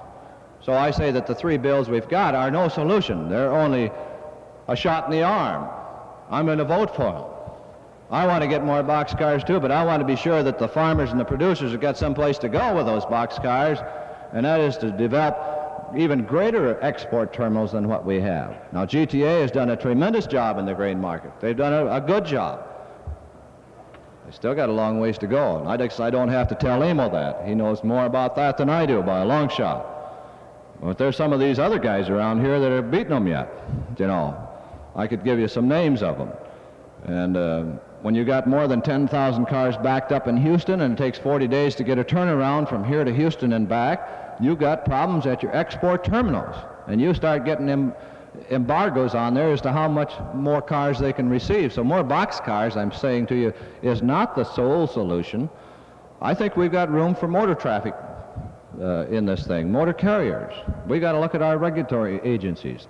Speaker 1: So I say that the 3 bills we've got are no solution. They're only a shot in the arm. I'm going to vote for them. I want to get more boxcars too, but I want to be sure that the farmers and the producers have got some place to go with those boxcars, and that is to develop even greater export terminals than what we have. Now, GTA has done a tremendous job in the grain market. They've done a good job. They still got a long ways to go, and I don't have to tell Emil that. He knows more about that than I do by a long shot. But there's some of these other guys around here that are beating them yet. You know, I could give you some names of them. And when you got more than 10,000 cars backed up in Houston and it takes 40 days to get a turnaround from here to Houston and back, you got problems at your export terminals. And you start getting embargoes on there as to how much more cars they can receive. So more boxcars, I'm saying to you, is not the sole solution. I think we've got room for motor traffic in this thing, motor carriers. We got to look at our regulatory agencies.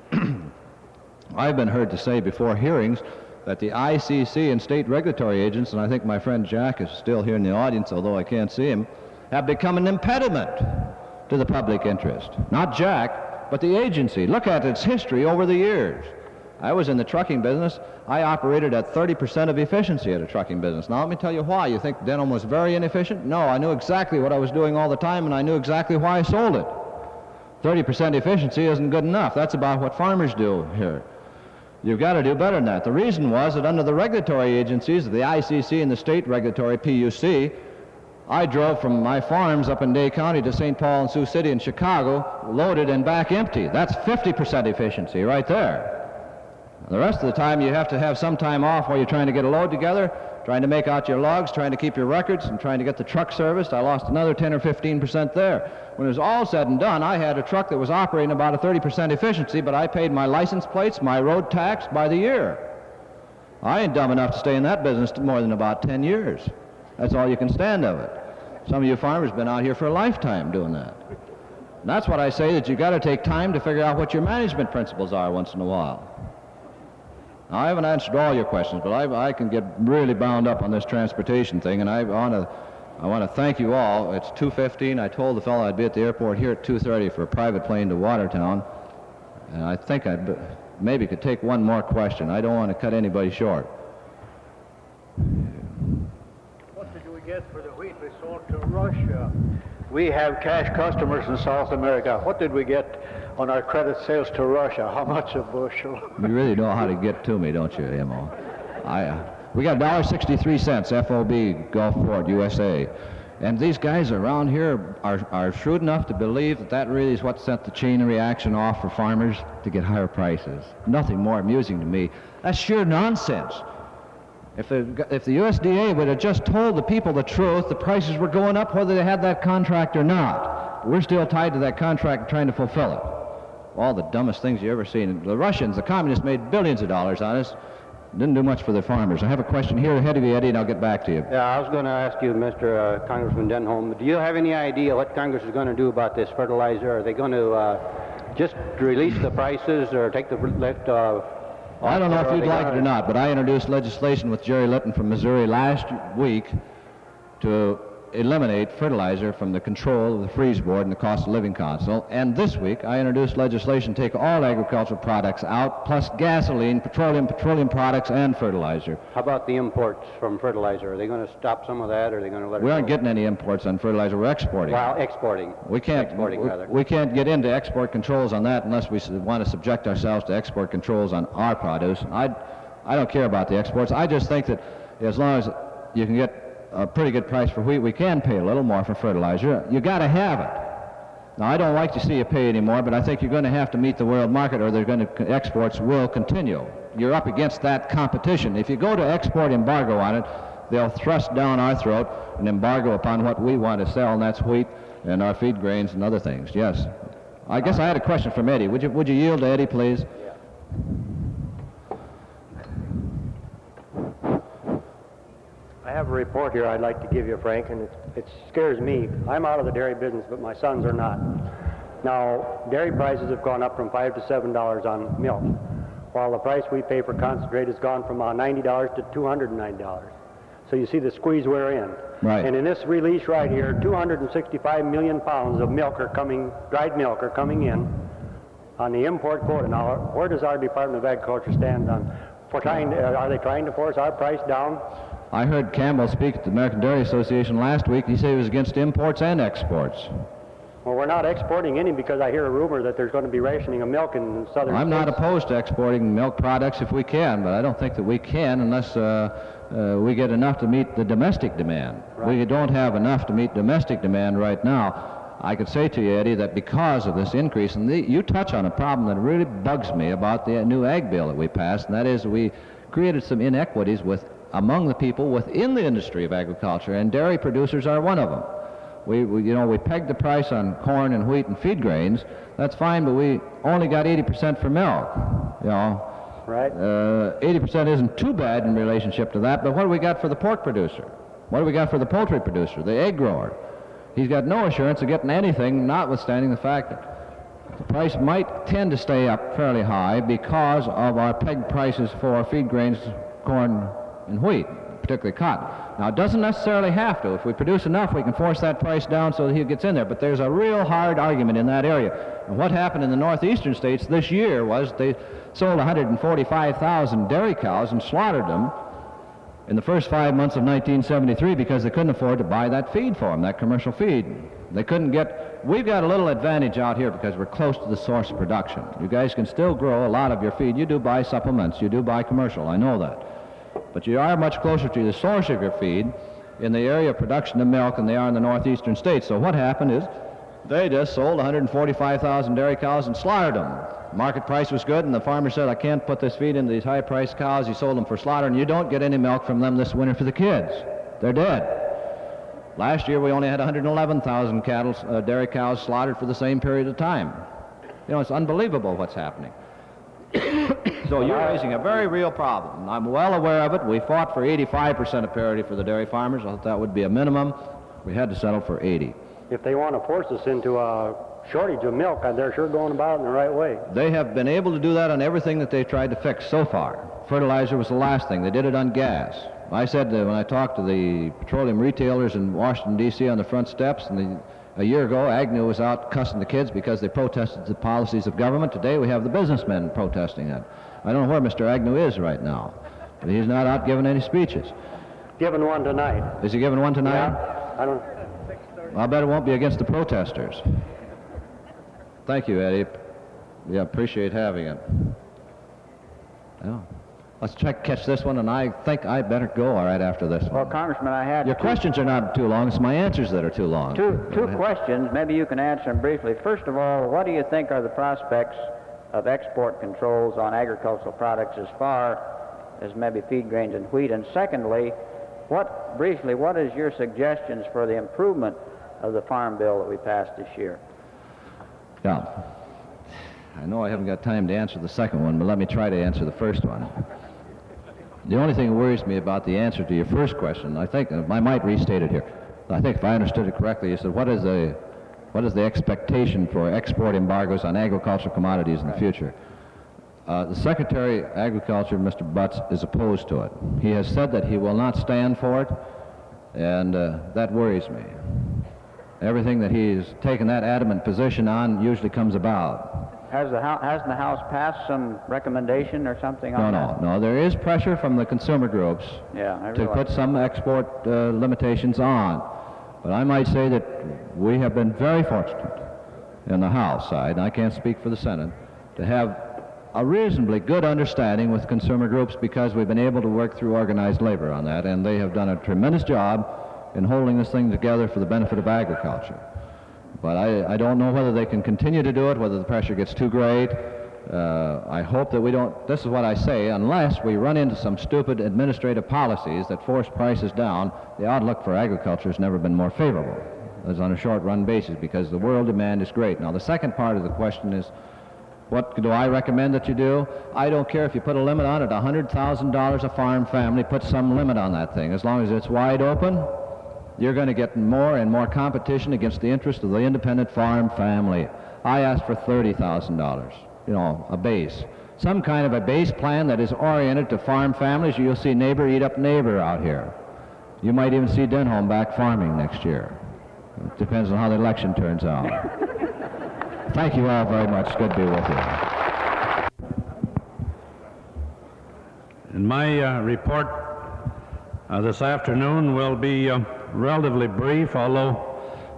Speaker 1: I've been heard to say before hearings that the ICC and state regulatory agents, and I think my friend Jack is still here in the audience, although I can't see him, have become an impediment to the public interest. Not Jack, but the agency. Look at its history over the years. I was in the trucking business. I operated at 30% of efficiency at a trucking business. Now let me tell you why. You think Denholm was very inefficient? No, I knew exactly what I was doing all the time, and I knew exactly why I sold it. 30% efficiency isn't good enough. That's about what farmers do here. You've got to do better than that. The reason was that under the regulatory agencies, the ICC and the state regulatory PUC, I drove from my farms up in Day County to St. Paul and Sioux City and Chicago, loaded and back empty. That's 50% efficiency right there. The rest of the time you have to have some time off while you're trying to get a load together, trying to make out your logs, trying to keep your records, and trying to get the truck serviced. I lost another 10 or 15% there. When it was all said and done, I had a truck that was operating about a 30% efficiency, but I paid my license plates, my road tax by the year. I ain't dumb enough to stay in that business more than about 10 years. That's all you can stand of it. Some of you farmers have been out here for a lifetime doing that. And that's what I say, that you've got to take time to figure out what your management principles are once in a while. Now, I haven't answered all your questions, but I can get really bound up on this transportation thing, and I want to thank you all. It's 2:15. I told the fellow I'd be at the airport here at 2:30 for a private plane to Watertown, and I think I maybe could take one more question. I don't want to cut anybody short.
Speaker 2: What did we get for the wheat we sold to Russia? We have cash customers in South America. What did we get on our credit sales to Russia? How much a bushel?
Speaker 1: You really know how to get to me, don't you, Emo? We got $1.63 FOB Gulf Port, USA. And these guys around here are shrewd enough to believe that that really is what set the chain reaction off for farmers to get higher prices. Nothing more amusing to me. That's sheer nonsense. If the USDA would have just told the people the truth, the prices were going up whether they had that contract or not. We're still tied to that contract trying to fulfill it. All the dumbest things you ever seen. The Russians, the communists, made billions of dollars on us. Didn't do much for the farmers. I have a question here ahead of you, Eddie, and I'll get back to you.
Speaker 3: Yeah, I was going to ask you, Mr. Congressman Denholm, do you have any idea what Congress is going to do about this fertilizer? Are they going to just release the prices or take the lift off?
Speaker 1: I don't know if you'd like it or not, but I introduced legislation with Jerry Litton from Missouri last week to eliminate fertilizer from the control of the Freeze Board and the Cost of Living Council. And this week, I introduced legislation to take all agricultural products out, plus gasoline, petroleum products, and fertilizer.
Speaker 3: How about the imports from fertilizer? Are they going to stop some of that, or are they going to let it
Speaker 1: We aren't
Speaker 3: go?
Speaker 1: getting any imports on fertilizer. We're exporting.
Speaker 3: Well, exporting.
Speaker 1: We can't.
Speaker 3: Exporting, rather.
Speaker 1: We can't get into export controls on that unless we want to subject ourselves to export controls on our produce. I don't care about the exports. I just think that as long as you can get a pretty good price for wheat, we can pay a little more for fertilizer. You got to have it. Now, I don't like to see you pay anymore, but I think you're going to have to meet the world market, or exports will continue. You're up against that competition. If you go to export embargo on it, they'll thrust down our throat an embargo upon what we want to sell, and that's wheat and our feed grains and other things. Yes. I guess I had a question from Eddie. Would you yield to Eddie, please?
Speaker 4: I have a report here I'd like to give you, Frank, and it scares me. I'm out of the dairy business, but my sons are not.
Speaker 3: Now, dairy prices have gone up from $5 to $7 on milk, while the price we pay for concentrate has gone from $90 to $209. So you see the squeeze we're in.
Speaker 1: Right.
Speaker 3: And in this release right here, 265 million pounds of milk are coming, dried milk are coming in on the import quota. Now, where does our Department of Agriculture stand on, are they trying to force our price down?
Speaker 1: I heard Campbell speak at the American Dairy Association last week. He said he was against imports and exports.
Speaker 3: Well, we're not exporting any because I hear a rumor that there's going to be rationing of milk in southern
Speaker 1: I'm not
Speaker 3: states.
Speaker 1: opposed to exporting milk products if we can, but I don't think that we can unless we get enough to meet the domestic demand.
Speaker 3: Right.
Speaker 1: We don't have enough to meet domestic demand right now. I could say to you, Eddie, that because of this increase, and you touch on a problem that really bugs me about the new ag bill that we passed, and that is we created some inequities among the people within the industry of agriculture, and dairy producers are one of them. We pegged the price on corn and wheat and feed grains. That's fine, but we only got 80% for milk.
Speaker 3: Right.
Speaker 1: 80% isn't too bad in relationship to that, but what do we got for the pork producer? What do we got for the poultry producer, the egg grower? He's got no assurance of getting anything, notwithstanding the fact that the price might tend to stay up fairly high because of our pegged prices for feed grains, corn, and wheat, particularly cotton. Now, it doesn't necessarily have to. If we produce enough, we can force that price down so that he gets in there, but there's a real hard argument in that area. And what happened in the northeastern states this year was they sold 145,000 dairy cows and slaughtered them in the first 5 months of 1973 because they couldn't afford to buy that feed for them, that commercial feed. They couldn't we've got a little advantage out here because we're close to the source of production. You guys can still grow a lot of your feed. You do buy supplements, you do buy commercial, I know that. But you are much closer to the source of your feed in the area of production of milk than they are in the northeastern states. So what happened is they just sold 145,000 dairy cows and slaughtered them. Market price was good, and the farmer said, I can't put this feed into these high-priced cows. He sold them for slaughter, and you don't get any milk from them this winter for the kids. They're dead. Last year, we only had 111,000 dairy cows slaughtered for the same period of time. It's unbelievable what's happening. So you're raising a very real problem. I'm well aware of it. We fought for 85% of parity for the dairy farmers. I thought that would be a minimum. We had to settle for 80.
Speaker 3: If they want to force us into a shortage of milk, they're sure going about it in the right way.
Speaker 1: They have been able to do that on everything that they've tried to fix so far. Fertilizer was the last thing. They did it on gas. I said that when I talked to the petroleum retailers in Washington, D.C. on the front steps, and a year ago, Agnew was out cussing the kids because they protested the policies of government. Today, we have the businessmen protesting it. I don't know where Mr. Agnew is right now, but he's not out giving any speeches.
Speaker 3: Giving one tonight.
Speaker 1: Is he giving one tonight?
Speaker 3: Yeah, I don't...
Speaker 1: Well, I bet it won't be against the protesters. Thank you, Eddie. Yeah, appreciate having it. Yeah. Let's catch this one, and I think I better go all right after this one.
Speaker 5: Well, Congressman, I had
Speaker 1: Your questions are not too long. It's my answers that are too long.
Speaker 5: two questions. Maybe you can answer them briefly. First of all, what do you think are the prospects of export controls on agricultural products as far as maybe feed grains and wheat? And secondly, what is your suggestions for the improvement of the farm bill that we passed this year?
Speaker 1: Yeah. I know I haven't got time to answer the second one, but let me try to answer the first one. The only thing that worries me about the answer to your first question, I think, I might restate it here. I think if I understood it correctly, you said, what is the expectation for export embargoes on agricultural commodities in the future? The Secretary of Agriculture, Mr. Butts, is opposed to it. He has said that he will not stand for it, and that worries me. Everything that he's taken that adamant position on usually comes about.
Speaker 5: Hasn't the House passed some recommendation or something on that?
Speaker 1: No. There is pressure from the consumer groups to put some export limitations on. But I might say that we have been very fortunate in the House side, and I can't speak for the Senate, to have a reasonably good understanding with consumer groups because we've been able to work through organized labor on that, and they have done a tremendous job in holding this thing together for the benefit of agriculture. But I don't know whether they can continue to do it, whether the pressure gets too great. I hope that we don't, this is what I say, unless we run into some stupid administrative policies that force prices down, the outlook for agriculture has never been more favorable, as on a short-run basis, because the world demand is great. Now, the second part of the question is, what do I recommend that you do? I don't care if you put a limit on it, $100,000 a farm family, put some limit on that thing. As long as it's wide open, you're going to get more and more competition against the interest of the independent farm family. I asked for $30,000, you know, a base. Some kind of a base plan that is oriented to farm families. You'll see neighbor eat up neighbor out here. You might even see Denholm back farming next year. It depends on how the election turns out. Thank you all very much. Good to be with you.
Speaker 6: And my report this afternoon will be relatively brief, although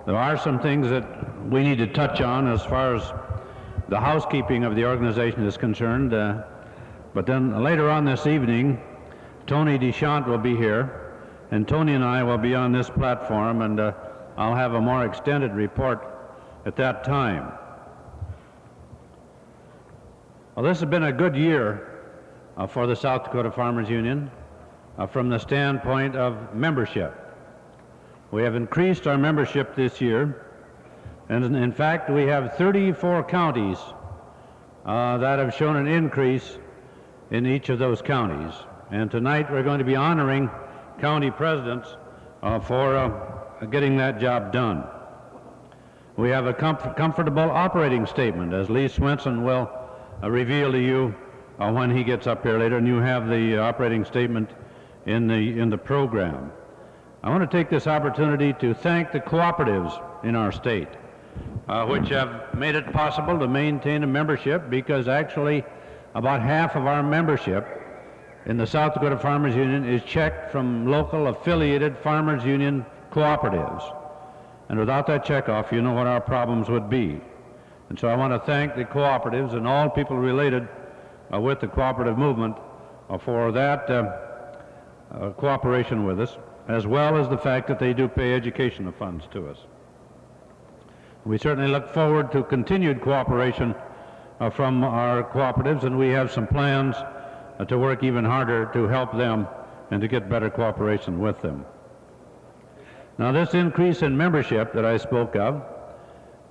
Speaker 6: there are some things that we need to touch on as far as the housekeeping of the organization is concerned. But then later on this evening, Tony Deschamps will be here, and Tony and I will be on this platform, and I'll have a more extended report at that time. Well, this has been a good year for the South Dakota Farmers Union from the standpoint of membership. We have increased our membership this year, and in fact we have 34 counties that have shown an increase in each of those counties. And tonight we're going to be honoring county presidents for getting that job done. We have a comfortable operating statement, as Lee Swenson will reveal to you when he gets up here later, and you have the operating statement in the program. I want to take this opportunity to thank the cooperatives in our state, which have made it possible to maintain a membership, because actually about half of our membership in the South Dakota Farmers Union is checked from local affiliated Farmers Union cooperatives. And without that checkoff, you know what our problems would be. And so I want to thank the cooperatives and all people related with the cooperative movement for that cooperation with us, as well as the fact that they do pay educational funds to us. We certainly look forward to continued cooperation from our cooperatives, and we have some plans to work even harder to help them and to get better cooperation with them. Now, this increase in membership that I spoke of,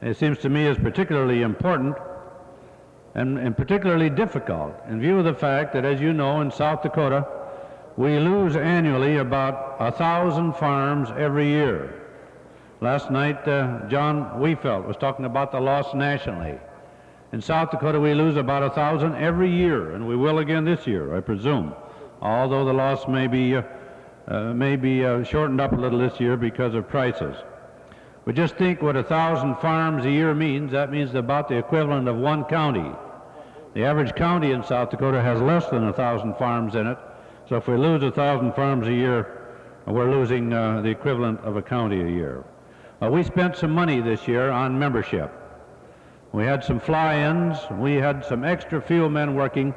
Speaker 6: it seems to me is particularly important and particularly difficult in view of the fact that, as you know, in South Dakota, we lose annually about 1,000 farms every year. Last night, John Wiefelt was talking about the loss nationally. In South Dakota, we lose about 1,000 every year, and we will again this year, I presume, although the loss may be shortened up a little this year because of prices. But just think what 1,000 farms a year means. That means about the equivalent of one county. The average county in South Dakota has less than 1,000 farms in it. So if we lose 1,000 farms a year, we're losing the equivalent of a county a year. We spent some money this year on membership. We had some fly-ins. We had some extra field men working.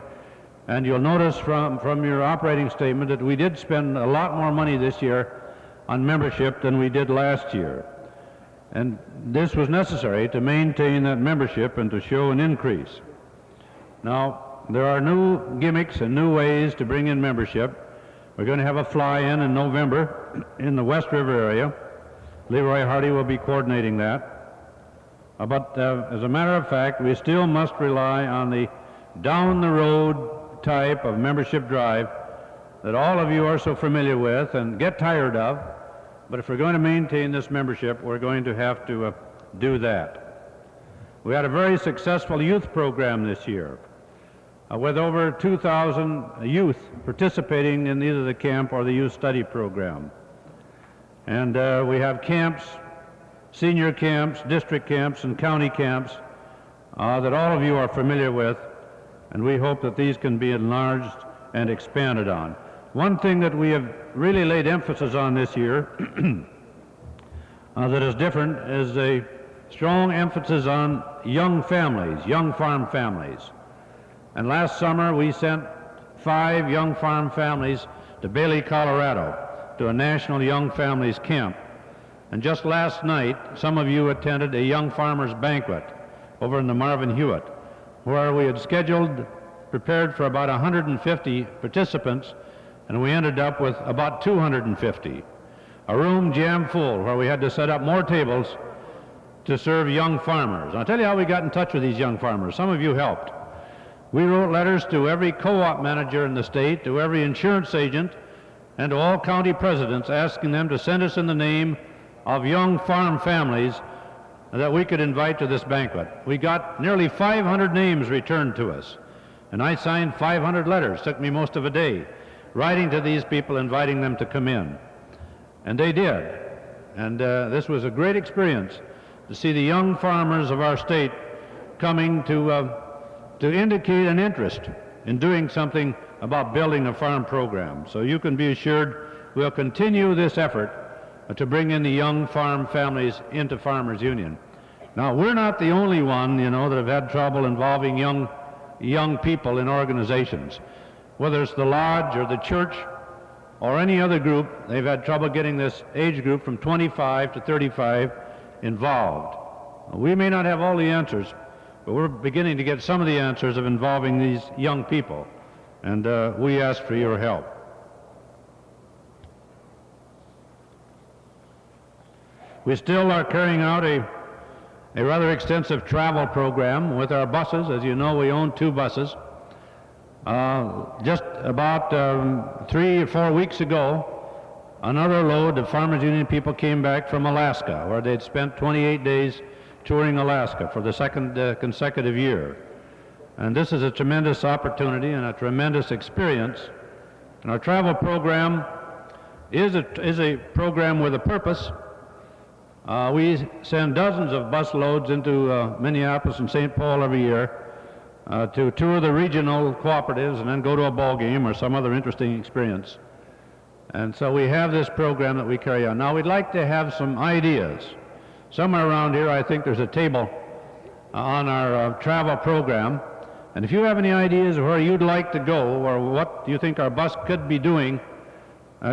Speaker 6: And you'll notice from your operating statement that we did spend a lot more money this year on membership than we did last year. And this was necessary to maintain that membership and to show an increase. Now, there are new gimmicks and new ways to bring in membership. We're going to have a fly-in November in the West River area. Leroy Hardy will be coordinating that. But as a matter of fact, we still must rely on the down-the-road type of membership drive that all of you are so familiar with and get tired of. But if we're going to maintain this membership, we're going to have to do that. We had a very successful youth program this year with over 2,000 youth participating in either the camp or the youth study program. And we have camps, senior camps, district camps, and county camps that all of you are familiar with, and we hope that these can be enlarged and expanded on. One thing that we have really laid emphasis on this year that is different is a strong emphasis on young families, young farm families. And last summer we sent 5 young farm families to Bailey, Colorado, to a national young families camp. And just last night, some of you attended a young farmers banquet over in the Marvin Hewitt, where we had prepared for about 150 participants, and we ended up with about 250. A room jam full where we had to set up more tables to serve young farmers. And I'll tell you how we got in touch with these young farmers. Some of you helped. We wrote letters to every co-op manager in the state, to every insurance agent, and to all county presidents asking them to send us in the name of young farm families that we could invite to this banquet. We got nearly 500 names returned to us, and I signed 500 letters. Took me most of a day writing to these people, inviting them to come in. And they did. And this was a great experience to see the young farmers of our state coming to indicate an interest in doing something about building a farm program. So you can be assured we'll continue this effort to bring in the young farm families into Farmers Union. Now, we're not the only one, that have had trouble involving young people in organizations. Whether it's the lodge or the church or any other group, they've had trouble getting this age group from 25 to 35 involved. We may not have all the answers, but we're beginning to get some of the answers of involving these young people, and we ask for your help. We still are carrying out a rather extensive travel program with our buses. As you know, we own 2 buses. Just about 3 or 4 weeks ago, another load of Farmers Union people came back from Alaska, where they'd spent 28 days touring Alaska for the second consecutive year. And this is a tremendous opportunity and a tremendous experience. And our travel program is a program with a purpose. We send dozens of bus loads into Minneapolis and St. Paul every year to tour the regional cooperatives and then go to a ball game or some other interesting experience. And so we have this program that we carry on. Now we'd like to have some ideas. Somewhere around here I think there's a table on our travel program. And if you have any ideas of where you'd like to go or what you think our bus could be doing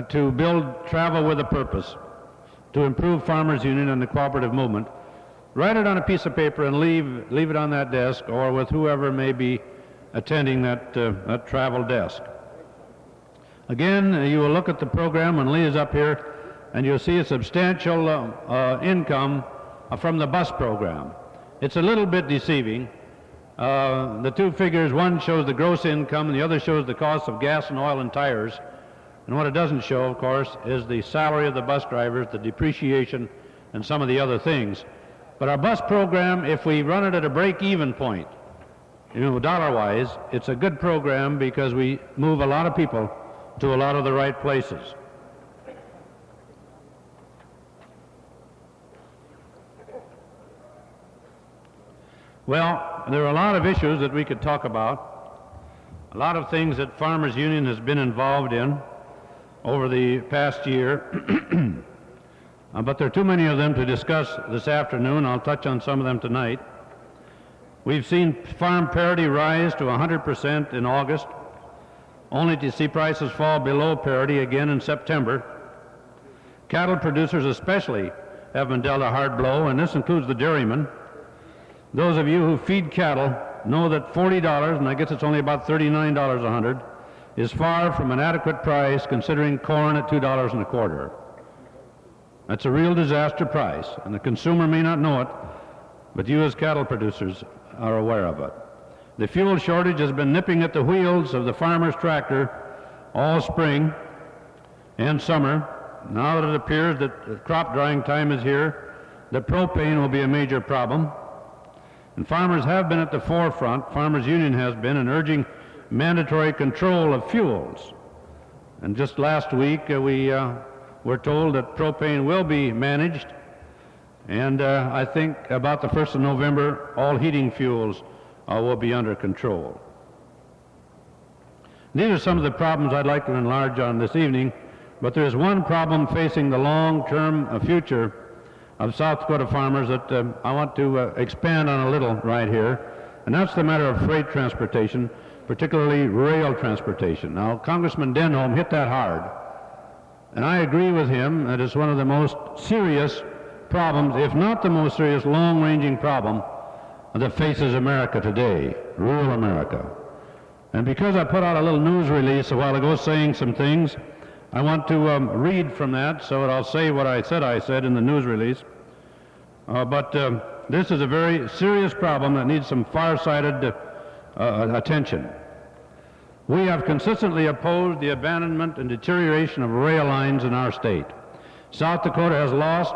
Speaker 6: to build travel with a purpose, to improve Farmers Union and the cooperative movement, write it on a piece of paper and leave it on that desk or with whoever may be attending that travel desk. Again, you will look at the program when Lee is up here and you'll see a substantial income from the bus program. It's a little bit deceiving. The 2 figures, one shows the gross income and the other shows the cost of gas and oil and tires. And what it doesn't show, of course, is the salary of the bus drivers, the depreciation, and some of the other things. But our bus program, if we run it at a break-even point, dollar-wise, it's a good program because we move a lot of people to a lot of the right places. Well, there are a lot of issues that we could talk about, a lot of things that Farmers Union has been involved in over the past year, but there are too many of them to discuss this afternoon. I'll touch on some of them tonight. We've seen farm parity rise to 100% in August, only to see prices fall below parity again in September. Cattle producers especially have been dealt a hard blow, and this includes the dairymen. Those of you who feed cattle know that $40, and I guess it's only about $39 a hundred, is far from an adequate price considering corn at $2.25. That's a real disaster price, and the consumer may not know it, but you as cattle producers are aware of it. The fuel shortage has been nipping at the wheels of the farmer's tractor all spring and summer. Now that it appears that crop drying time is here, that propane will be a major problem. And farmers have been at the forefront, Farmers Union has been, in urging mandatory control of fuels. And just last week we were told that propane will be managed, and I think about the 1st of November all heating fuels will be under control. These are some of the problems I'd like to enlarge on this evening, but there's one problem facing the long-term future of South Dakota farmers that I want to expand on a little right here, and that's the matter of freight transportation, particularly rail transportation. Now, Congressman Denholm hit that hard, and I agree with him that it's one of the most serious problems, if not the most serious long-ranging problem that faces America today, rural America. And because I put out a little news release a while ago saying some things, I want to read from that so that I'll say what I said in the news release. But this is a very serious problem that needs some far-sighted attention. We have consistently opposed the abandonment and deterioration of rail lines in our state. South Dakota has lost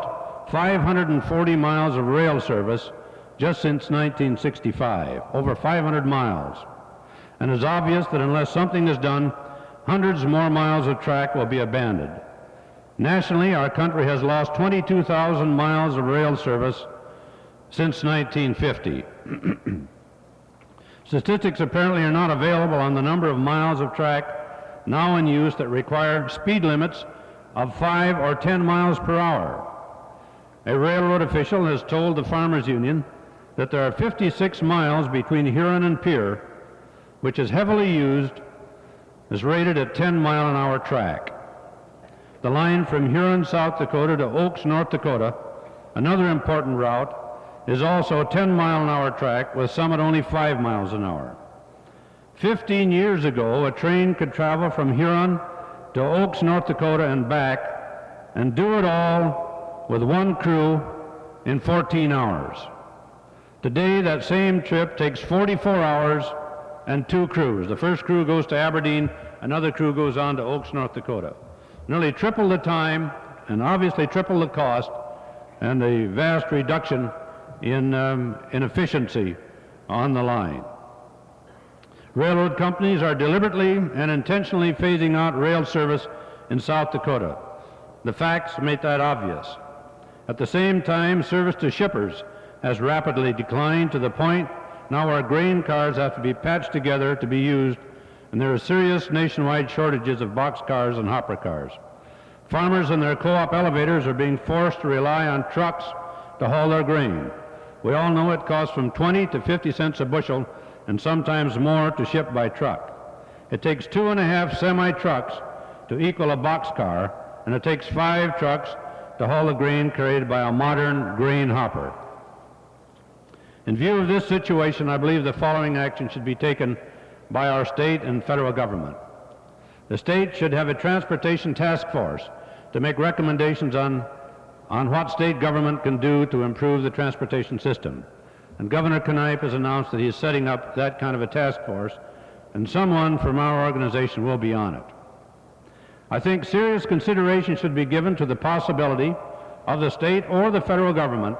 Speaker 6: 540 miles of rail service just since 1965, over 500 miles. And it's obvious that unless something is done, hundreds more miles of track will be abandoned. Nationally, our country has lost 22,000 miles of rail service since 1950. Statistics apparently are not available on the number of miles of track now in use that require speed limits of 5 or 10 miles per hour. A railroad official has told the Farmers Union that there are 56 miles between Huron and Pierre, which is heavily used, is rated at 10-mile-an-hour track. The line from Huron, South Dakota to Oaks, North Dakota, another important route, is also a 10-mile-an-hour track with some at only 5 miles an hour. 15 years ago, a train could travel from Huron to Oaks, North Dakota and back, and do it all with one crew in 14 hours. Today, that same trip takes 44 hours and 2 crews. The first crew goes to Aberdeen, another crew goes on to Oaks, North Dakota. Nearly triple the time, and obviously triple the cost, and a vast reduction in efficiency on the line. Railroad companies are deliberately and intentionally phasing out rail service in South Dakota. The facts make that obvious. At the same time, service to shippers has rapidly declined to the point now where grain cars have to be patched together to be used, and there are serious nationwide shortages of boxcars and hopper cars. Farmers and their co-op elevators are being forced to rely on trucks to haul their grain. We all know it costs from 20 to 50 cents a bushel and sometimes more to ship by truck. It takes 2.5 semi-trucks to equal a boxcar, and it takes 5 trucks to haul the grain carried by a modern grain hopper. In view of this situation, I believe the following action should be taken by our state and federal government. The state should have a transportation task force to make recommendations on what state government can do to improve the transportation system. And Governor Knipe has announced that he is setting up that kind of a task force, and someone from our organization will be on it. I think serious consideration should be given to the possibility of the state or the federal government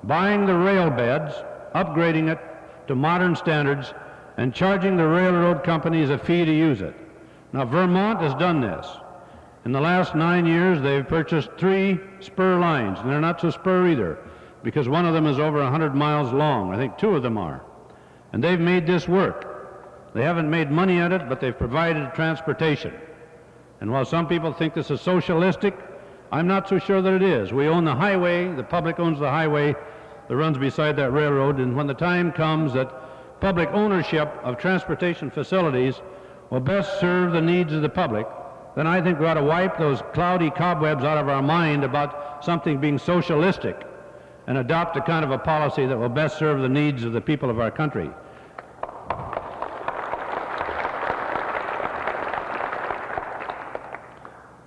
Speaker 6: buying the rail beds, upgrading it to modern standards, and charging the railroad companies a fee to use it. Now, Vermont has done this. In the last 9 years, they've purchased 3 spur lines, and they're not so spur either, because one of them is over 100 miles long. I think 2 of them are. And they've made this work. They haven't made money at it, but they've provided transportation. And while some people think this is socialistic, I'm not so sure that it is. We own the highway, the public owns the highway that runs beside that railroad, and when the time comes that public ownership of transportation facilities will best serve the needs of the public, then I think we ought to wipe those cloudy cobwebs out of our mind about something being socialistic and adopt a kind of a policy that will best serve the needs of the people of our country.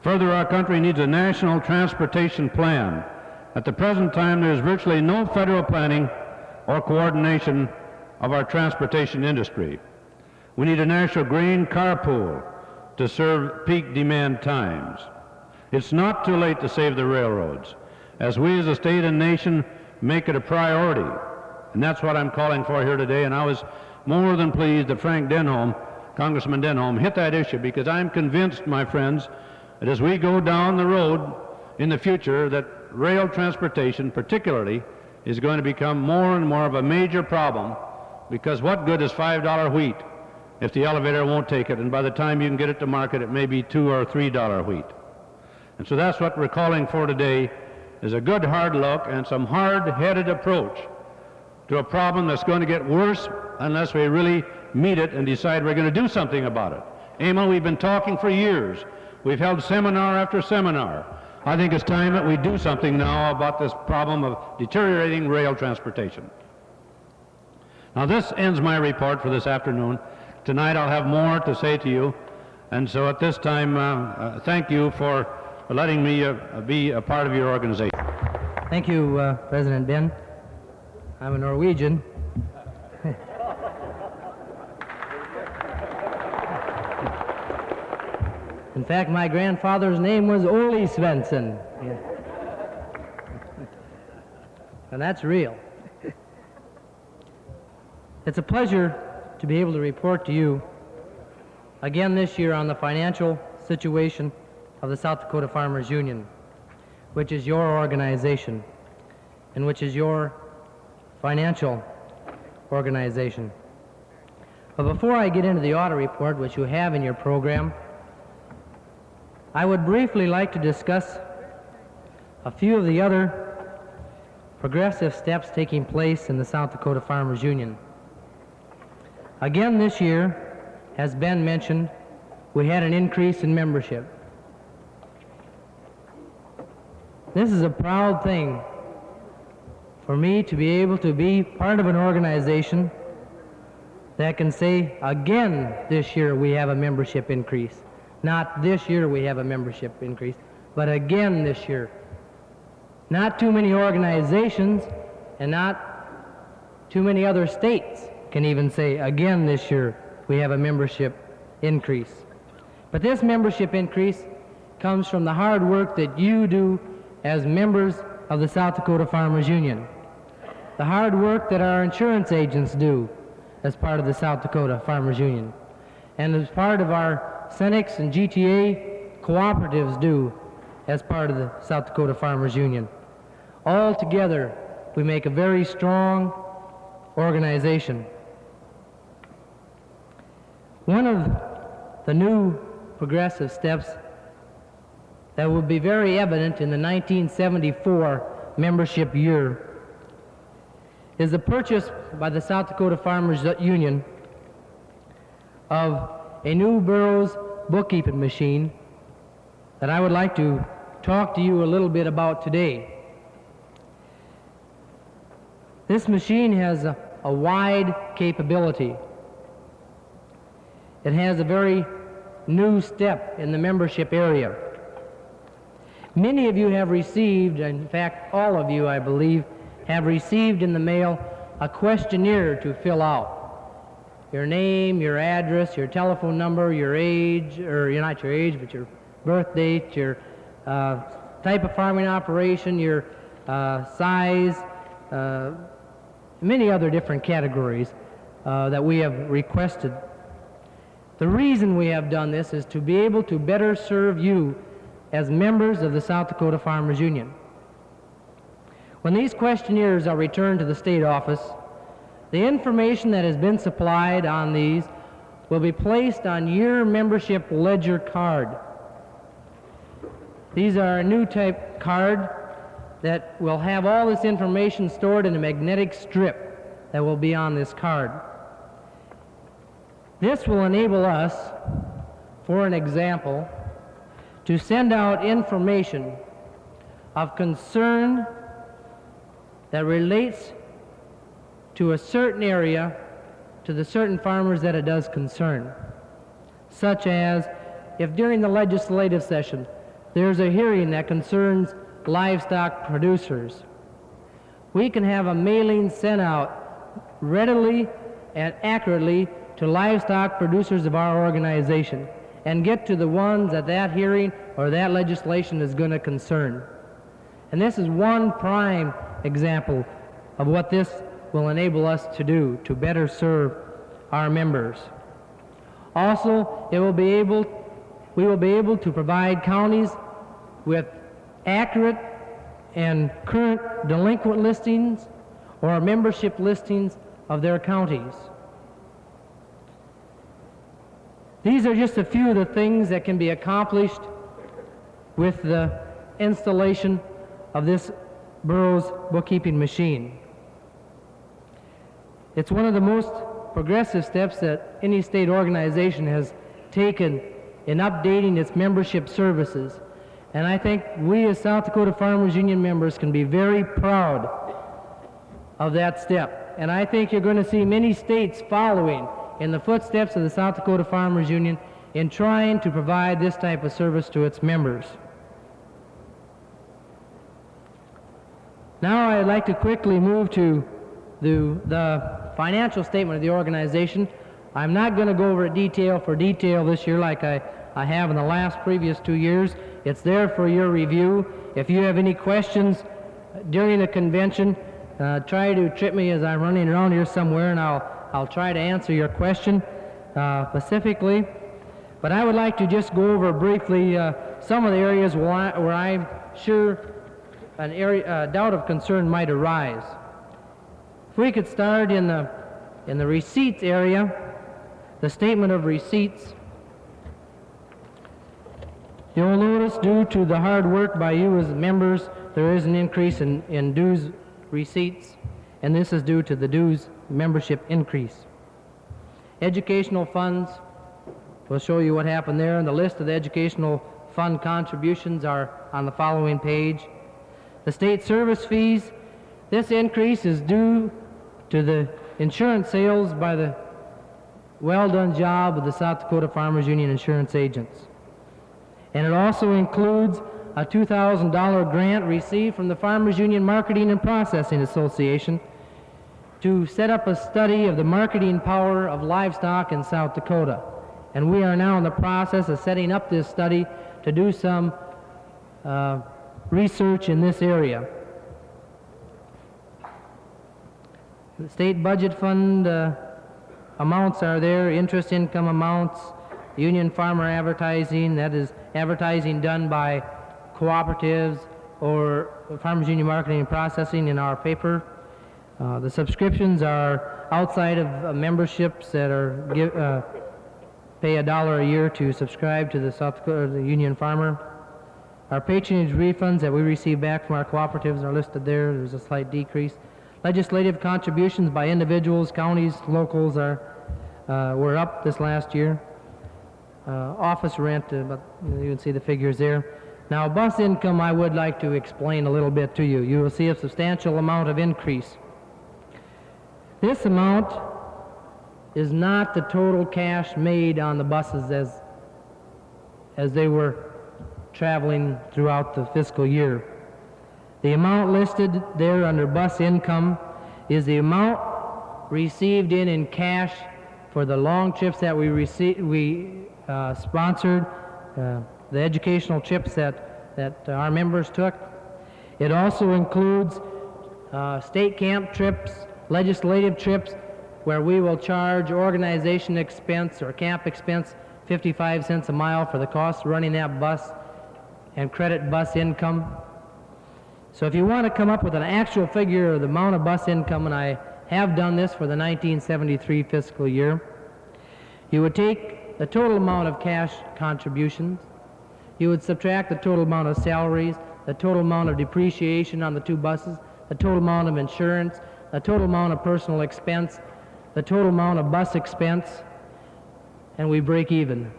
Speaker 6: Further, our country needs a national transportation plan. At the present time, there is virtually no federal planning or coordination of our transportation industry. We need a national grain carpool to serve peak demand times. It's not too late to save the railroads, as we as a state and nation make it a priority. And that's what I'm calling for here today, and I was more than pleased that Frank Denholm, Congressman Denholm, hit that issue, because I'm convinced, my friends, that as we go down the road in the future, that rail transportation particularly is going to become more and more of a major problem, because what good is $5 wheat if the elevator won't take it, and by the time you can get it to market, it may be $2 or $3 wheat. And so that's what we're calling for today, is a good hard look and some hard-headed approach to a problem that's going to get worse unless we really meet it and decide we're going to do something about it. Emil, we've been talking for years. We've held seminar after seminar. I think it's time that we do something now about this problem of deteriorating rail transportation. Now, this ends my report for this afternoon. Tonight I'll have more to say to you, and so at this time, thank you for letting me be a part of your organization.
Speaker 7: Thank you, President Ben. I'm a Norwegian. In fact, my grandfather's name was Ole Svensson. Yeah. and that's real. It's a pleasure to be able to report to you again this year on the financial situation of the South Dakota Farmers Union, which is your organization and which is your financial organization. But before I get into the audit report, which you have in your program, I would briefly like to discuss a few of the other progressive steps taking place in the South Dakota Farmers Union. Again this year, as Ben mentioned, we had an increase in membership. This is a proud thing for me to be able to be part of an organization that can say, again this year we have a membership increase. Not this year we have a membership increase, but again this year. Not too many organizations and not too many other states can even say, again this year we have a membership increase. But this membership increase comes from the hard work that you do as members of the South Dakota Farmers Union. The hard work that our insurance agents do as part of the South Dakota Farmers Union, and as part of our Senex and GTA cooperatives do as part of the South Dakota Farmers Union. All together, we make a very strong organization. One of the new progressive steps that will be very evident in the 1974 membership year is the purchase by the South Dakota Farmers Union of a new Burroughs bookkeeping machine that I would like to talk to you a little bit about today. This machine has a wide capability. It has a very new step in the membership area. Many of you have received, in fact all of you I believe, have received in the mail a questionnaire to fill out. Your name, your address, your telephone number, your age, or not your age, but your birth date, your type of farming operation, your size, many other different categories that we have requested. The reason we have done this is to be able to better serve you as members of the South Dakota Farmers Union. When these questionnaires are returned to the state office, the information that has been supplied on these will be placed on your membership ledger card. These are a new type card that will have all this information stored in a magnetic strip that will be on this card. This will enable us, for an example, to send out information of concern that relates to a certain area to the certain farmers that it does concern. Such as if during the legislative session there's a hearing that concerns livestock producers, we can have a mailing sent out readily and accurately to livestock producers of our organization and get to the ones that that hearing or that legislation is going to concern. And this is one prime example of what this will enable us to do to better serve our members. Also, we will be able to provide counties with accurate and current delinquent listings or membership listings of their counties. These are just a few of the things that can be accomplished with the installation of this Burroughs bookkeeping machine. It's one of the most progressive steps that any state organization has taken in updating its membership services. And I think we as South Dakota Farmers Union members can be very proud of that step. And I think you're going to see many states following in the footsteps of the South Dakota Farmers Union in trying to provide this type of service to its members. Now I'd like to quickly move to the financial statement of the organization. I'm not going to go over it detail for detail this year like I have in the previous 2 years. It's there for your review. If you have any questions during the convention, try to trip me as I'm running around here somewhere, and I'll try to answer your question specifically. But I would like to just go over briefly some of the areas where I'm sure a doubt of concern might arise. If we could start in the receipts area, the statement of receipts. You'll notice, due to the hard work by you as members, there is an increase in dues receipts, and this is due to the dues membership increase. Educational funds, we'll show you what happened there, and the list of the educational fund contributions are on the following page. The state service fees, this increase is due to the insurance sales by the well-done job of the South Dakota Farmers Union insurance agents. And it also includes a $2,000 grant received from the Farmers Union Marketing and Processing Association to set up a study of the marketing power of livestock in South Dakota. And we are now in the process of setting up this study to do some research in this area. The state budget fund amounts are there, interest income amounts, union farmer advertising, that is advertising done by cooperatives or Farmers Union Marketing and Processing in our paper. The subscriptions are outside of memberships that are pay $1 a year to subscribe to the South Dakota Union Farmer. Our patronage refunds that we receive back from our cooperatives are listed there. There's a slight decrease. Legislative contributions by individuals, counties, locals were up this last year. Office rent, but you can see the figures there. Now, bus income I would like to explain a little bit to you. You will see a substantial amount of increase. This amount is not the total cash made on the buses as they were traveling throughout the fiscal year. The amount listed there under bus income is the amount received in cash for the long trips that we sponsored, the educational trips that our members took. It also includes state camp trips, legislative trips, where we will charge organization expense or camp expense 55 cents a mile for the cost of running that bus and credit bus income. So if you want to come up with an actual figure of the amount of bus income, and I have done this for the 1973 fiscal year, you would take the total amount of cash contributions, you would subtract the total amount of salaries, the total amount of depreciation on the two buses, the total amount of insurance, the total amount of personal expense, the total amount of bus expense, and we break even.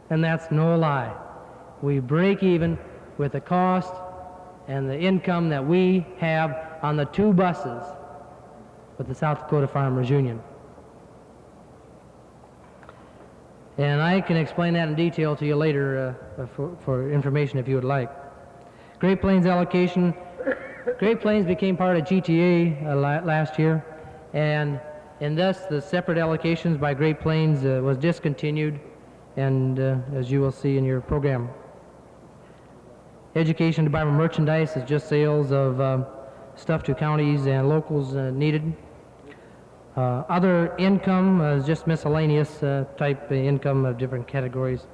Speaker 7: And that's no lie. We break even with the cost and the income that we have on the two buses with the South Dakota Farmers Union. And I can explain that in detail to you later for information if you would like. Great Plains allocation. Great Plains became part of GTA last year, and thus the separate allocations by Great Plains was discontinued, and as you will see in your program. Education Department merchandise is just sales of stuff to counties and locals needed. Other income is just miscellaneous type income of different categories.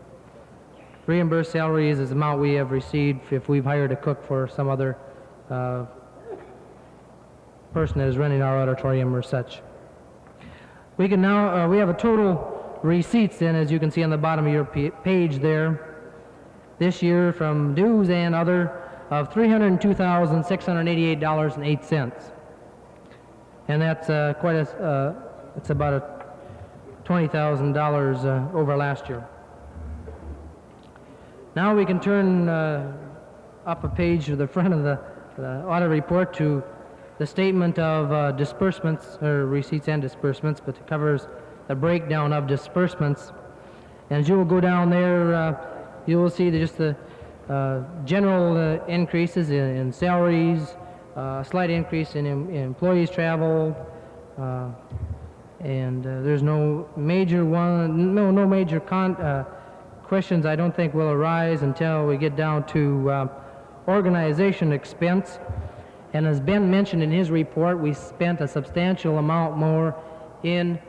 Speaker 7: Reimbursed salaries is the amount we have received if we've hired a cook for some other person that is running our auditorium or such. We can now, we have a total receipts then, as you can see on the bottom of your page there, this year from dues and other of $302,688.08. And that's it's about $20,000 over last year. Now we can turn up a page to the front of the audit report to the statement of disbursements, or receipts and disbursements, but it covers the breakdown of disbursements. And as you will go down there, you will see just the general increases in salaries, slight increase in employees' travel, and there's no major questions I don't think will arise until we get down to organization expense. And as Ben mentioned in his report, we spent a substantial amount more in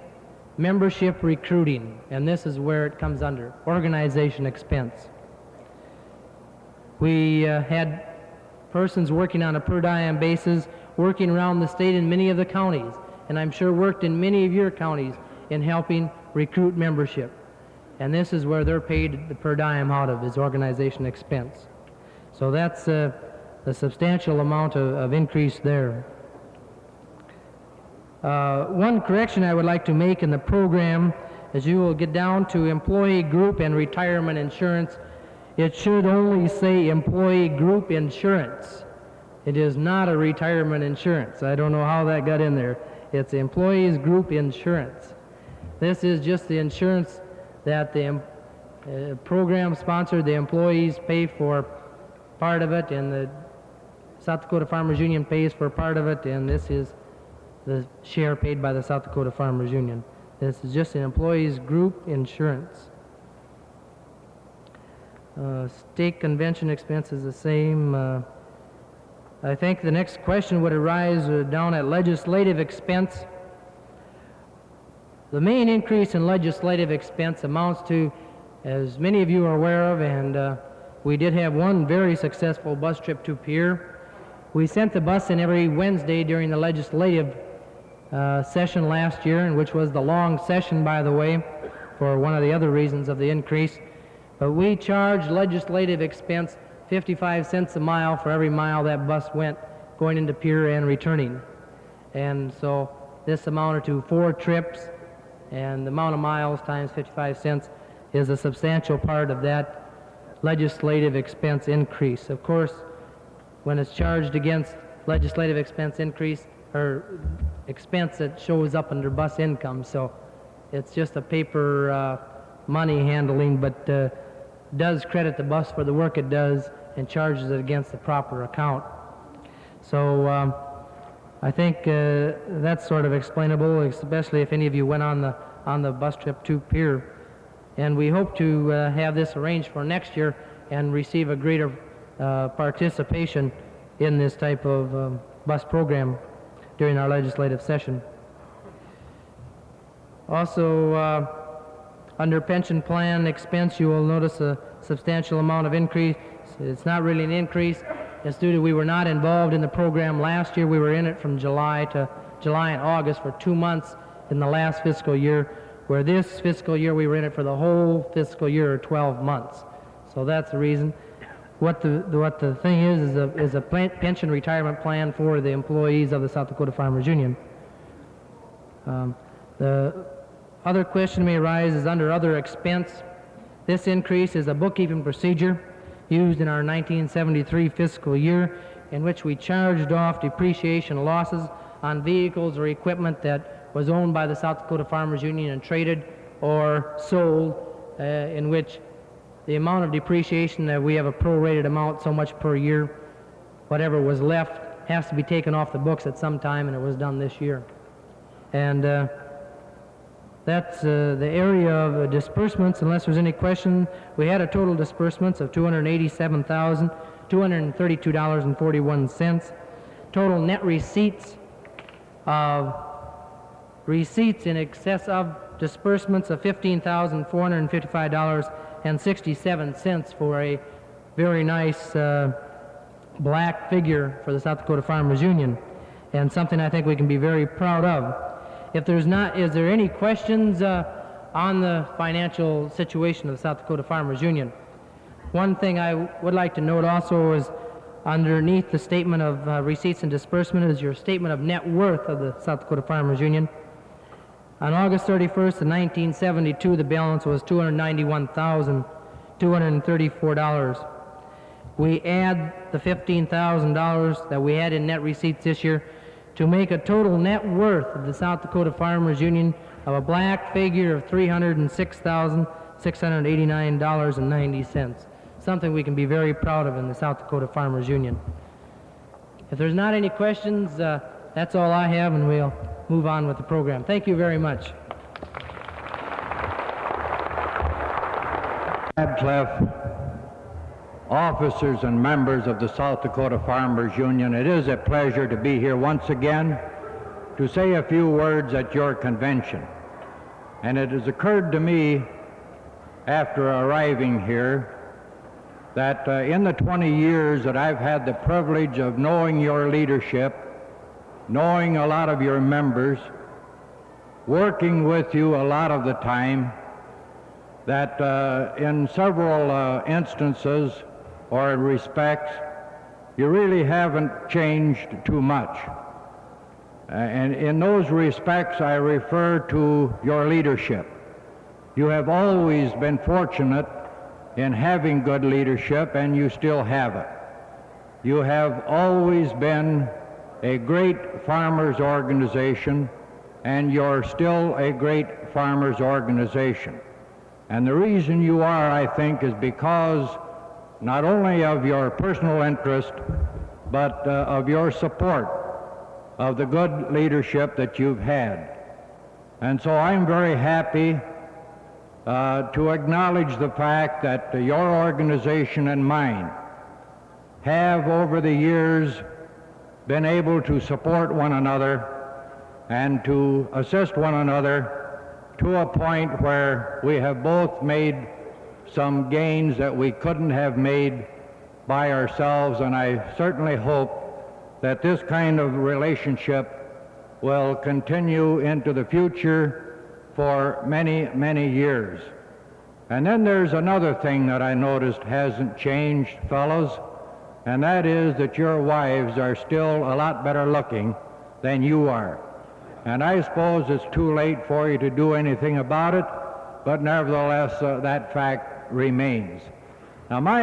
Speaker 7: membership recruiting, and this is where it comes under organization expense. We had persons working on a per diem basis, working around the state in many of the counties, and I'm sure worked in many of your counties in helping recruit membership. And this is where they're paid the per diem out of, is organization expense. So that's a substantial amount of increase there. One correction I would like to make in the program is you will get down to employee group and retirement insurance. It should only say employee group insurance. It is not a retirement insurance. I don't know how that got in there. It's employees group insurance. This is just the insurance that the program sponsored. The employees pay for part of it, and the South Dakota Farmers Union pays for part of it, and this is the share paid by the South Dakota Farmers Union. This is just an employees group insurance. State convention expense is the same. I think the next question would arise down at legislative expense. The main increase in legislative expense amounts to, as many of you are aware of, and we did have one very successful bus trip to Pierre. We sent the bus in every Wednesday during the legislative session last year, and which was the long session, by the way, for one of the other reasons of the increase. But we charged legislative expense 55 cents a mile for every mile that bus went going into Pierre and returning. And so this amounted to 4 trips, and the amount of miles times 55 cents is a substantial part of that legislative expense increase. Of course, when it's charged against legislative expense increase, or expense that shows up under bus income, so it's just a paper money handling, but does credit the bus for the work it does and charges it against the proper account. So I think that's sort of explainable, especially if any of you went on the bus trip to Pierre. And we hope to have this arranged for next year and receive a greater participation in this type of bus program during our legislative session. Also, under pension plan expense, you will notice a substantial amount of increase. It's not really an increase. It's due to we were not involved in the program last year. We were in it from July and August for 2 months in the last fiscal year, where this fiscal year we were in it for the whole fiscal year, or 12 months. So that's the reason. What the thing is a pension retirement plan for the employees of the South Dakota Farmers Union. The other question may arise is under other expense. This increase is a bookkeeping procedure used in our 1973 fiscal year, in which we charged off depreciation losses on vehicles or equipment that was owned by the South Dakota Farmers Union and traded or sold, in which the amount of depreciation that we have a prorated amount so much per year, whatever was left has to be taken off the books at some time, and it was done this year. And that's the area of disbursements. Unless there's any question, we had a total disbursements of $287,232.41. Total net receipts in excess of disbursements of $15,455.67 for a very nice black figure for the South Dakota Farmers Union, and something I think we can be very proud of. If there's not, is there any questions on the financial situation of the South Dakota Farmers Union? One thing I would like to note also is underneath the statement of receipts and disbursement is your statement of net worth of the South Dakota Farmers Union. On August 31st of 1972, the balance was $291,234. We add the $15,000 that we had in net receipts this year to make a total net worth of the South Dakota Farmers Union of a black figure of $306,689.90. Something we can be very proud of in the South Dakota Farmers Union. If there's not any questions, that's all I have, and we'll move on with the program. Thank you very much.
Speaker 8: officers and members of the South Dakota Farmers Union, it is a pleasure to be here once again to say a few words at your convention. And it has occurred to me after arriving here that in the 20 years that I've had the privilege of knowing your leadership, knowing a lot of your members, working with you a lot of the time, that in several instances or respects, you really haven't changed too much. And in those respects, I refer to your leadership. You have always been fortunate in having good leadership, and you still have it. You have always been a great farmers organization, and you're still a great farmers organization. And the reason you are, I think, is because not only of your personal interest, but of your support of the good leadership that you've had. And so I'm very happy to acknowledge the fact that your organization and mine have over the years been able to support one another and to assist one another to a point where we have both made some gains that we couldn't have made by ourselves, and I certainly hope that this kind of relationship will continue into the future for many, many years. And then there's another thing that I noticed hasn't changed, fellows, and that is that your wives are still a lot better looking than you are. And I suppose it's too late for you to do anything about it, but nevertheless, that fact remains. Now, my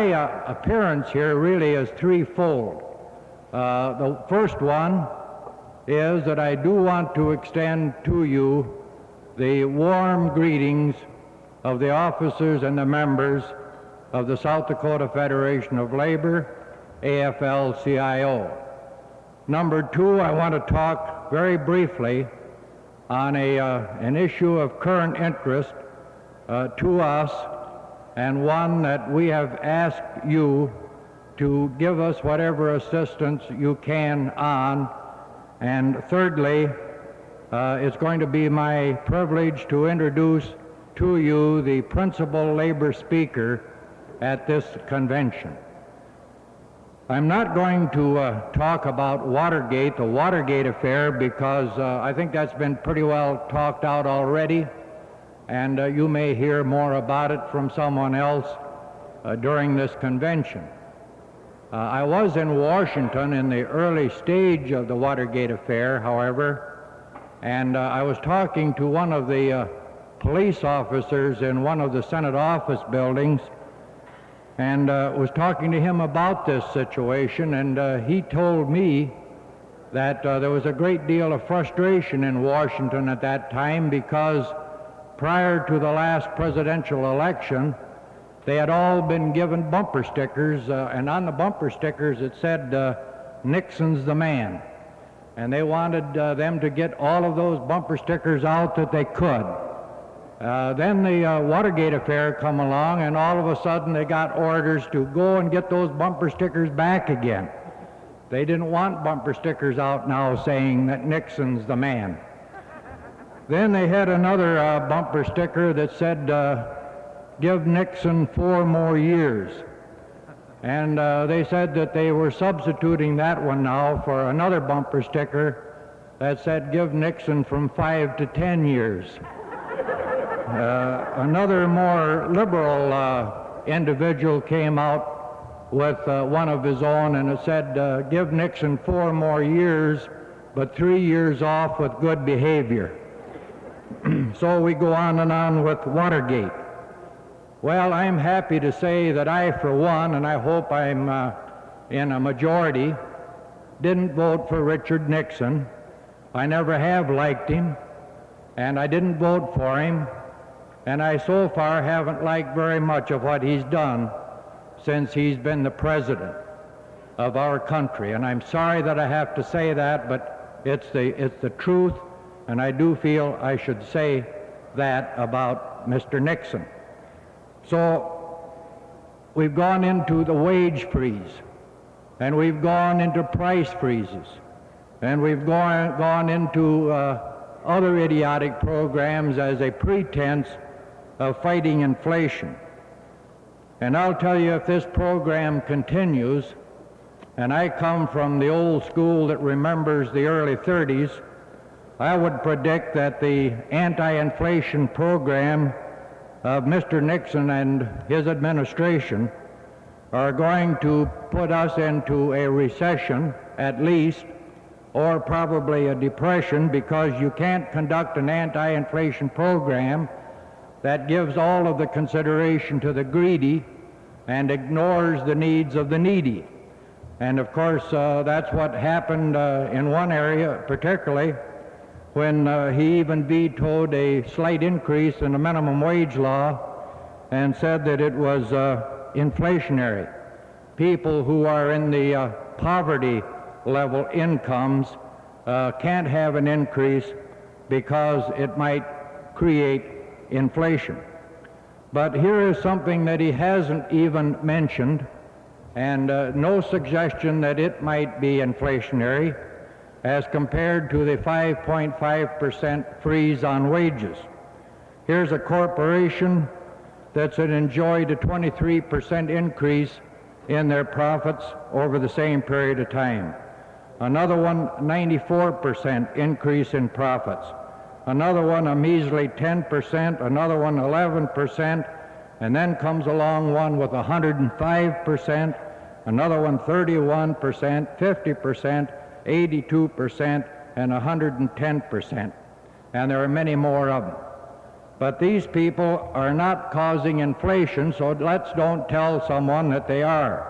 Speaker 8: appearance here really is threefold. The first one is that I do want to extend to you the warm greetings of the officers and the members of the South Dakota Federation of Labor, AFL-CIO. Number two, I want to talk very briefly on an issue of current interest to us, and one that we have asked you to give us whatever assistance you can on. And thirdly, it's going to be my privilege to introduce to you the principal labor speaker at this convention. I'm not going to talk about Watergate, the Watergate affair, because I think that's been pretty well talked out already, and you may hear more about it from someone else during this convention. I was in Washington in the early stage of the Watergate affair, however, and I was talking to one of the police officers in one of the Senate office buildings, and was talking to him about this situation, and he told me that there was a great deal of frustration in Washington at that time because prior to the last presidential election, they had all been given bumper stickers, and on the bumper stickers it said, Nixon's the man. And they wanted them to get all of those bumper stickers out that they could. Then the Watergate affair come along, and all of a sudden they got orders to go and get those bumper stickers back again. They didn't want bumper stickers out now saying that Nixon's the man. Then they had another bumper sticker that said, give Nixon 4 more years. And they said that they were substituting that one now for another bumper sticker that said, give Nixon from 5 to 10 years. Another more liberal individual came out with one of his own, and it said, give Nixon 4 more years, but 3 years off with good behavior. So we go on and on with Watergate. Well, I'm happy to say that I, for one, and I hope I'm in a majority, didn't vote for Richard Nixon. I never have liked him, and I didn't vote for him, and I so far haven't liked very much of what he's done since he's been the president of our country. And I'm sorry that I have to say that, but it's the truth, and I do feel I should say that about Mr. Nixon. So we've gone into the wage freeze, and we've gone into price freezes, and we've gone into other idiotic programs as a pretense of fighting inflation. And I'll tell you, if this program continues, and I come from the old school that remembers the early 30s, I would predict that the anti-inflation program of Mr. Nixon and his administration are going to put us into a recession at least, or probably a depression, because you can't conduct an anti-inflation program that gives all of the consideration to the greedy and ignores the needs of the needy. And of course, that's what happened in one area particularly, when he even vetoed a slight increase in the minimum wage law and said that it was inflationary. People who are in the poverty level incomes can't have an increase because it might create inflation. But here is something that he hasn't even mentioned, and no suggestion that it might be inflationary as compared to the 5.5% freeze on wages. Here's a corporation that's enjoyed a 23% increase in their profits over the same period of time. Another one, 94% increase in profits. Another one, a measly 10%, another one, 11%, and then comes along one with 105%, another one, 31%, 50%, 82%, and 110%. And there are many more of them. But these people are not causing inflation, so let's don't tell someone that they are.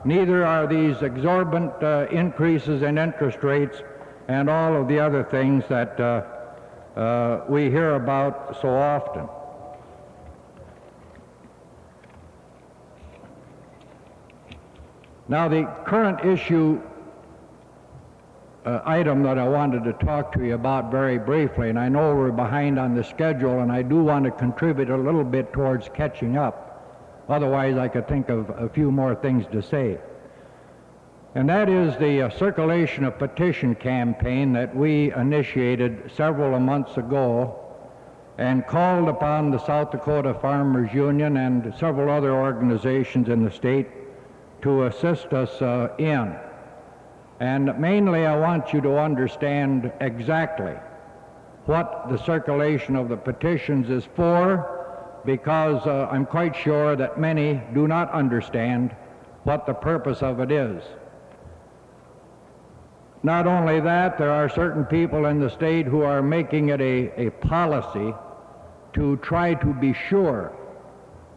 Speaker 8: Neither are these exorbitant increases in interest rates and all of the other things that we hear about so often. Now, the current issue item that I wanted to talk to you about very briefly, and I know we're behind on the schedule, and I do want to contribute a little bit towards catching up. Otherwise, I could think of a few more things to say. And that is the circulation of petition campaign that we initiated several months ago and called upon the South Dakota Farmers Union and several other organizations in the state to assist us in. And mainly I want you to understand exactly what the circulation of the petitions is for, because I'm quite sure that many do not understand what the purpose of it is. Not only that, there are certain people in the state who are making it a policy to try to be sure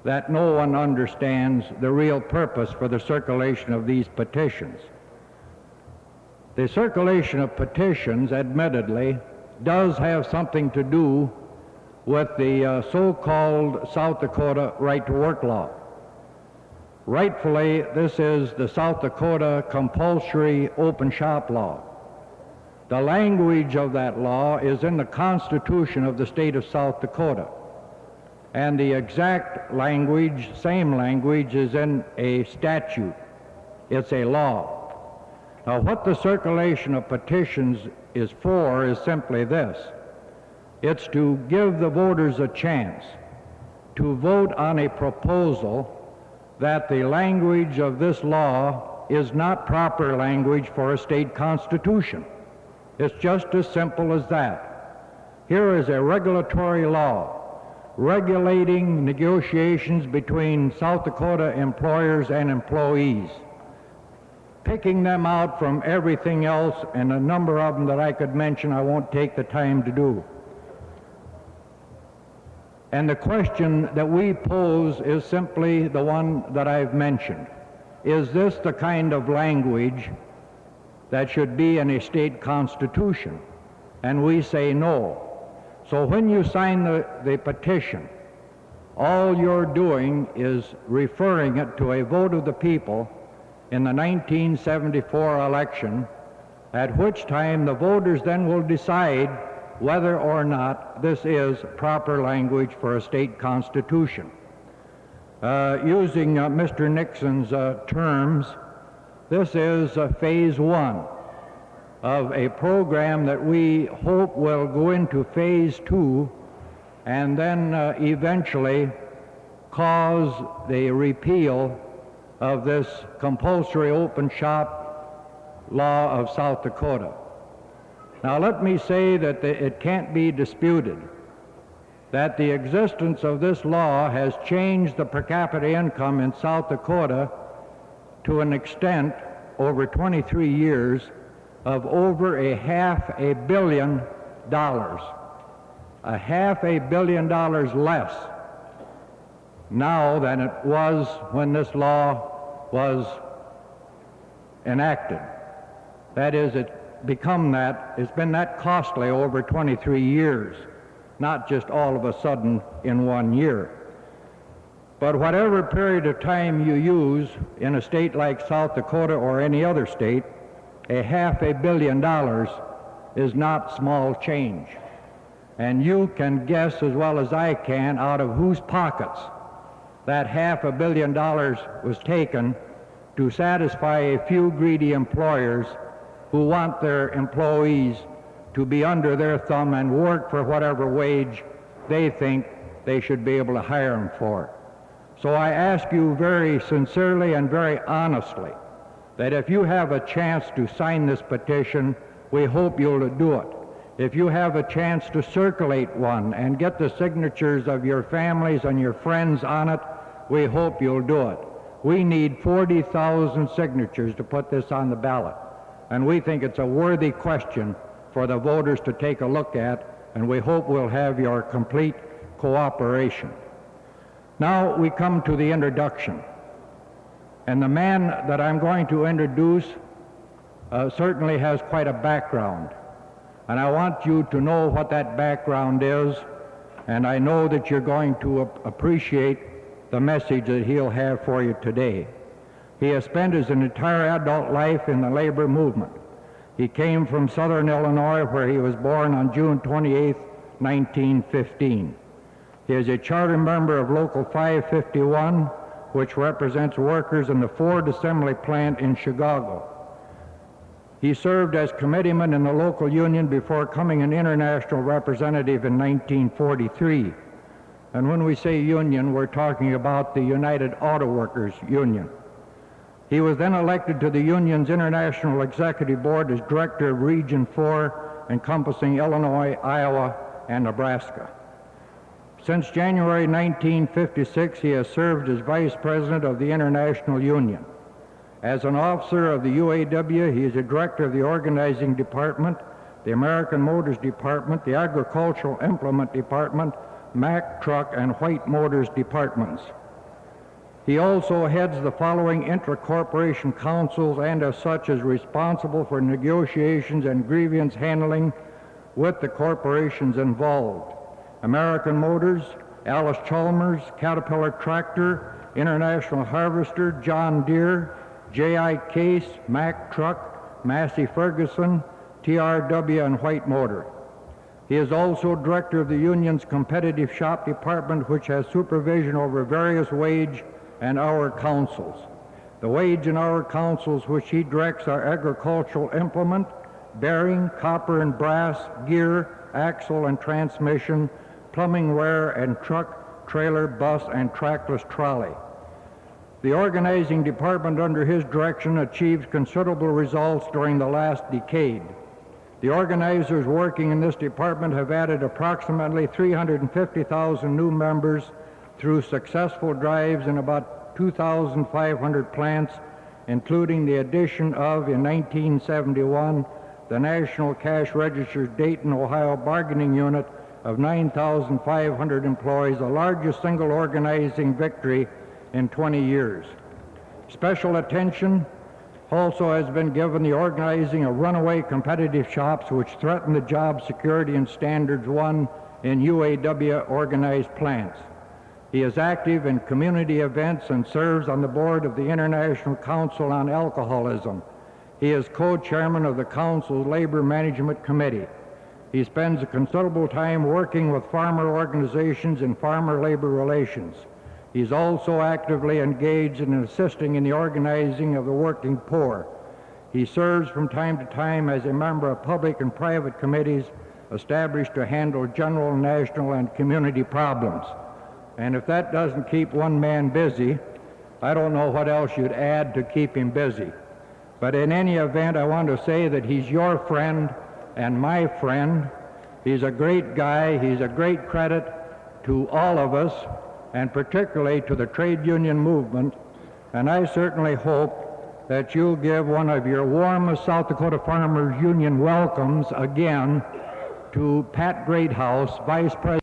Speaker 8: that no one understands the real purpose for the circulation of these petitions. The circulation of petitions, admittedly, does have something to do with the so-called South Dakota right-to-work law. Rightfully, this is the South Dakota compulsory open shop law. The language of that law is in the Constitution of the state of South Dakota, and the exact language, same language, is in a statute. It's a law. Now, what the circulation of petitions is for is simply this. It's to give the voters a chance to vote on a proposal that the language of this law is not proper language for a state constitution. It's just as simple as that. Here is a regulatory law regulating negotiations between South Dakota employers and employees, picking them out from everything else, and a number of them that I could mention I won't take the time to do. And the question that we pose is simply the one that I've mentioned. Is this the kind of language that should be in a state constitution? And we say no. So when you sign the petition, all you're doing is referring it to a vote of the people in the 1974 election, at which time the voters then will decide whether or not this is proper language for a state constitution. Using Mr. Nixon's terms, this is phase one of a program that we hope will go into phase two and then eventually cause the repeal of this compulsory open shop law of South Dakota. Now let me say that it can't be disputed that the existence of this law has changed the per capita income in South Dakota to an extent over 23 years of over $500 million. $500 million less now than it was when this law was enacted. That is, it's been that costly over 23 years, not just all of a sudden in 1 year. But whatever period of time you use in a state like South Dakota or any other state, $500 million is not small change. And you can guess as well as I can out of whose pockets that $500 million was taken to satisfy a few greedy employers who want their employees to be under their thumb and work for whatever wage they think they should be able to hire them for. So I ask you very sincerely and very honestly that if you have a chance to sign this petition, we hope you'll do it. If you have a chance to circulate one and get the signatures of your families and your friends on it, we hope you'll do it. We need 40,000 signatures to put this on the ballot, and we think it's a worthy question for the voters to take a look at, and we hope we'll have your complete cooperation. Now we come to the introduction. And the man that I'm going to introduce certainly has quite a background. And I want you to know what that background is, and I know that you're going to appreciate the message that he'll have for you today. He has spent his entire adult life in the labor movement. He came from southern Illinois, where he was born on June 28, 1915. He is a charter member of Local 551, which represents workers in the Ford Assembly Plant in Chicago. He served as committeeman in the local union before becoming an international representative in 1943. And when we say union, we're talking about the United Auto Workers Union. He was then elected to the union's International Executive Board as director of Region 4, encompassing Illinois, Iowa, and Nebraska. Since January 1956, he has served as vice president of the International Union. As an officer of the UAW, he is a director of the organizing department, the American Motors Department, the Agricultural Implement Department, Mack Truck, and White Motors departments. He also heads the following intra-corporation councils and as such is responsible for negotiations and grievance handling with the corporations involved: American Motors, Alice Chalmers, Caterpillar Tractor, International Harvester, John Deere, J.I. Case, Mack Truck, Massey Ferguson, TRW, and White Motor. He is also director of the union's competitive shop department, which has supervision over various wage and hour councils. The wage and hour councils which he directs are agricultural implement, bearing, copper and brass, gear, axle and transmission, plumbing ware, and truck, trailer, bus, and trackless trolley. The organizing department under his direction achieved considerable results during the last decade. The organizers working in this department have added approximately 350,000 new members through successful drives in about 2,500 plants, including the addition of, in 1971, the National Cash Register's Dayton, Ohio bargaining unit of 9,500 employees, the largest single organizing victory in 20 years. Special attention also has been given the organizing of runaway competitive shops which threaten the job security and standards won in UAW organized plants. He is active in community events and serves on the board of the International Council on Alcoholism. He is co-chairman of the Council's Labor Management Committee. He spends a considerable time working with farmer organizations in farmer labor relations. He's also actively engaged in assisting in the organizing of the working poor. He serves from time to time as a member of public and private committees established to handle general, national, and community problems. And if that doesn't keep one man busy, I don't know what else you'd add to keep him busy. But in any event, I want to say that he's your friend and my friend. He's a great guy. He's a great credit to all of us, and particularly to the trade union movement. And I certainly hope that you'll give one of your warmest South Dakota Farmers Union welcomes again to Pat Greathouse, Vice President